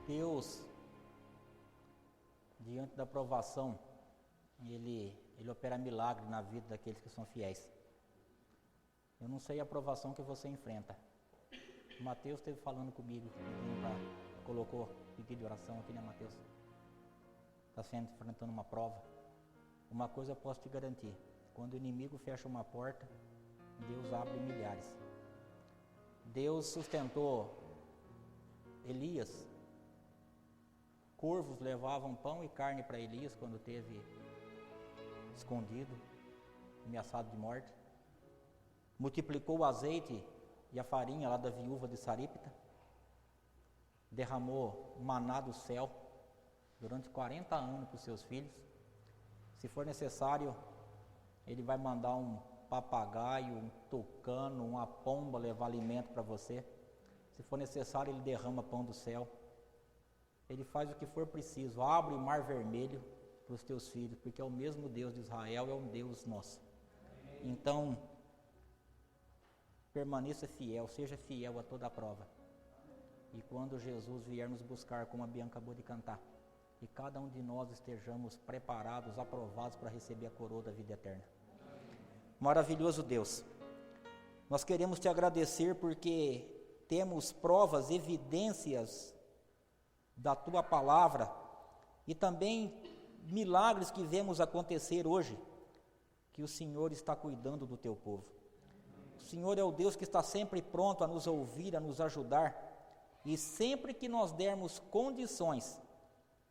Speaker 2: Deus, diante da provação, Ele opera milagre na vida daqueles que são fiéis. Eu não sei a provação que você enfrenta. O Mateus esteve falando comigo, colocou pedido de oração aqui, né, Mateus? Está enfrentando uma prova. Uma coisa eu posso te garantir: quando o inimigo fecha uma porta, Deus abre milhares. Deus sustentou Elias. Corvos levavam pão e carne para Elias quando teve escondido, ameaçado de morte. Multiplicou o azeite e a farinha lá da viúva de Saripta. Derramou maná do céu durante 40 anos para os seus filhos. Se for necessário, Ele vai mandar um papagaio, um tucano, uma pomba levar alimento para você. Se for necessário, Ele derrama pão do céu. Ele faz o que for preciso, abre o mar vermelho para os teus filhos, porque é o mesmo Deus de Israel, é um Deus nosso. Então, permaneça fiel, seja fiel a toda a prova. E quando Jesus vier nos buscar, como a Bianca acabou de cantar, que cada um de nós estejamos preparados, aprovados para receber a coroa da vida eterna. Maravilhoso Deus, nós queremos te agradecer porque temos provas, evidências da tua palavra e também milagres que vemos acontecer hoje, que o Senhor está cuidando do teu povo. O Senhor é o Deus que está sempre pronto a nos ouvir, a nos ajudar, e sempre que nós dermos condições,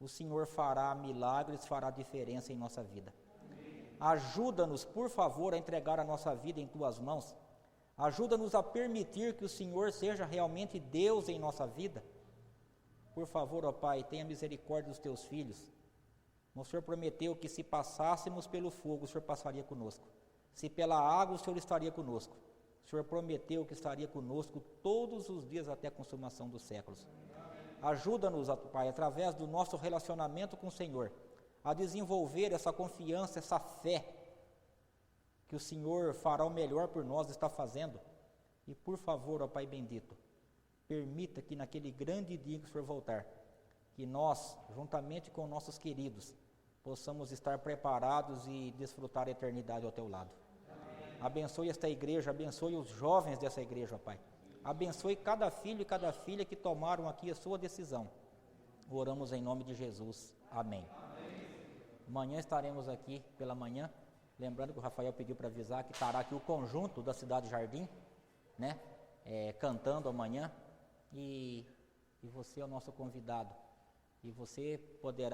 Speaker 2: o Senhor fará milagres, fará diferença em nossa vida. Ajuda-nos, por favor, a entregar a nossa vida em tuas mãos. Ajuda-nos a permitir que o Senhor seja realmente Deus em nossa vida. Por favor, ó Pai, tenha misericórdia dos teus filhos. O Senhor prometeu que se passássemos pelo fogo, o Senhor passaria conosco. Se pela água, o Senhor estaria conosco. O Senhor prometeu que estaria conosco todos os dias até a consumação dos séculos. Ajuda-nos, ó Pai, através do nosso relacionamento com o Senhor, a desenvolver essa confiança, essa fé, que o Senhor fará o melhor por nós, está fazendo. E por favor, ó Pai bendito, permita que naquele grande dia que o Senhor voltar, que nós, juntamente com nossos queridos, possamos estar preparados e desfrutar a eternidade ao teu lado. Amém. Abençoe esta igreja, abençoe os jovens dessa igreja, ó Pai. Abençoe cada filho e cada filha que tomaram aqui a sua decisão. Oramos em nome de Jesus. Amém. Amanhã estaremos aqui pela manhã, lembrando que o Rafael pediu para avisar que estará aqui o conjunto da Cidade Jardim, né, cantando amanhã, e você é o nosso convidado, e você poderá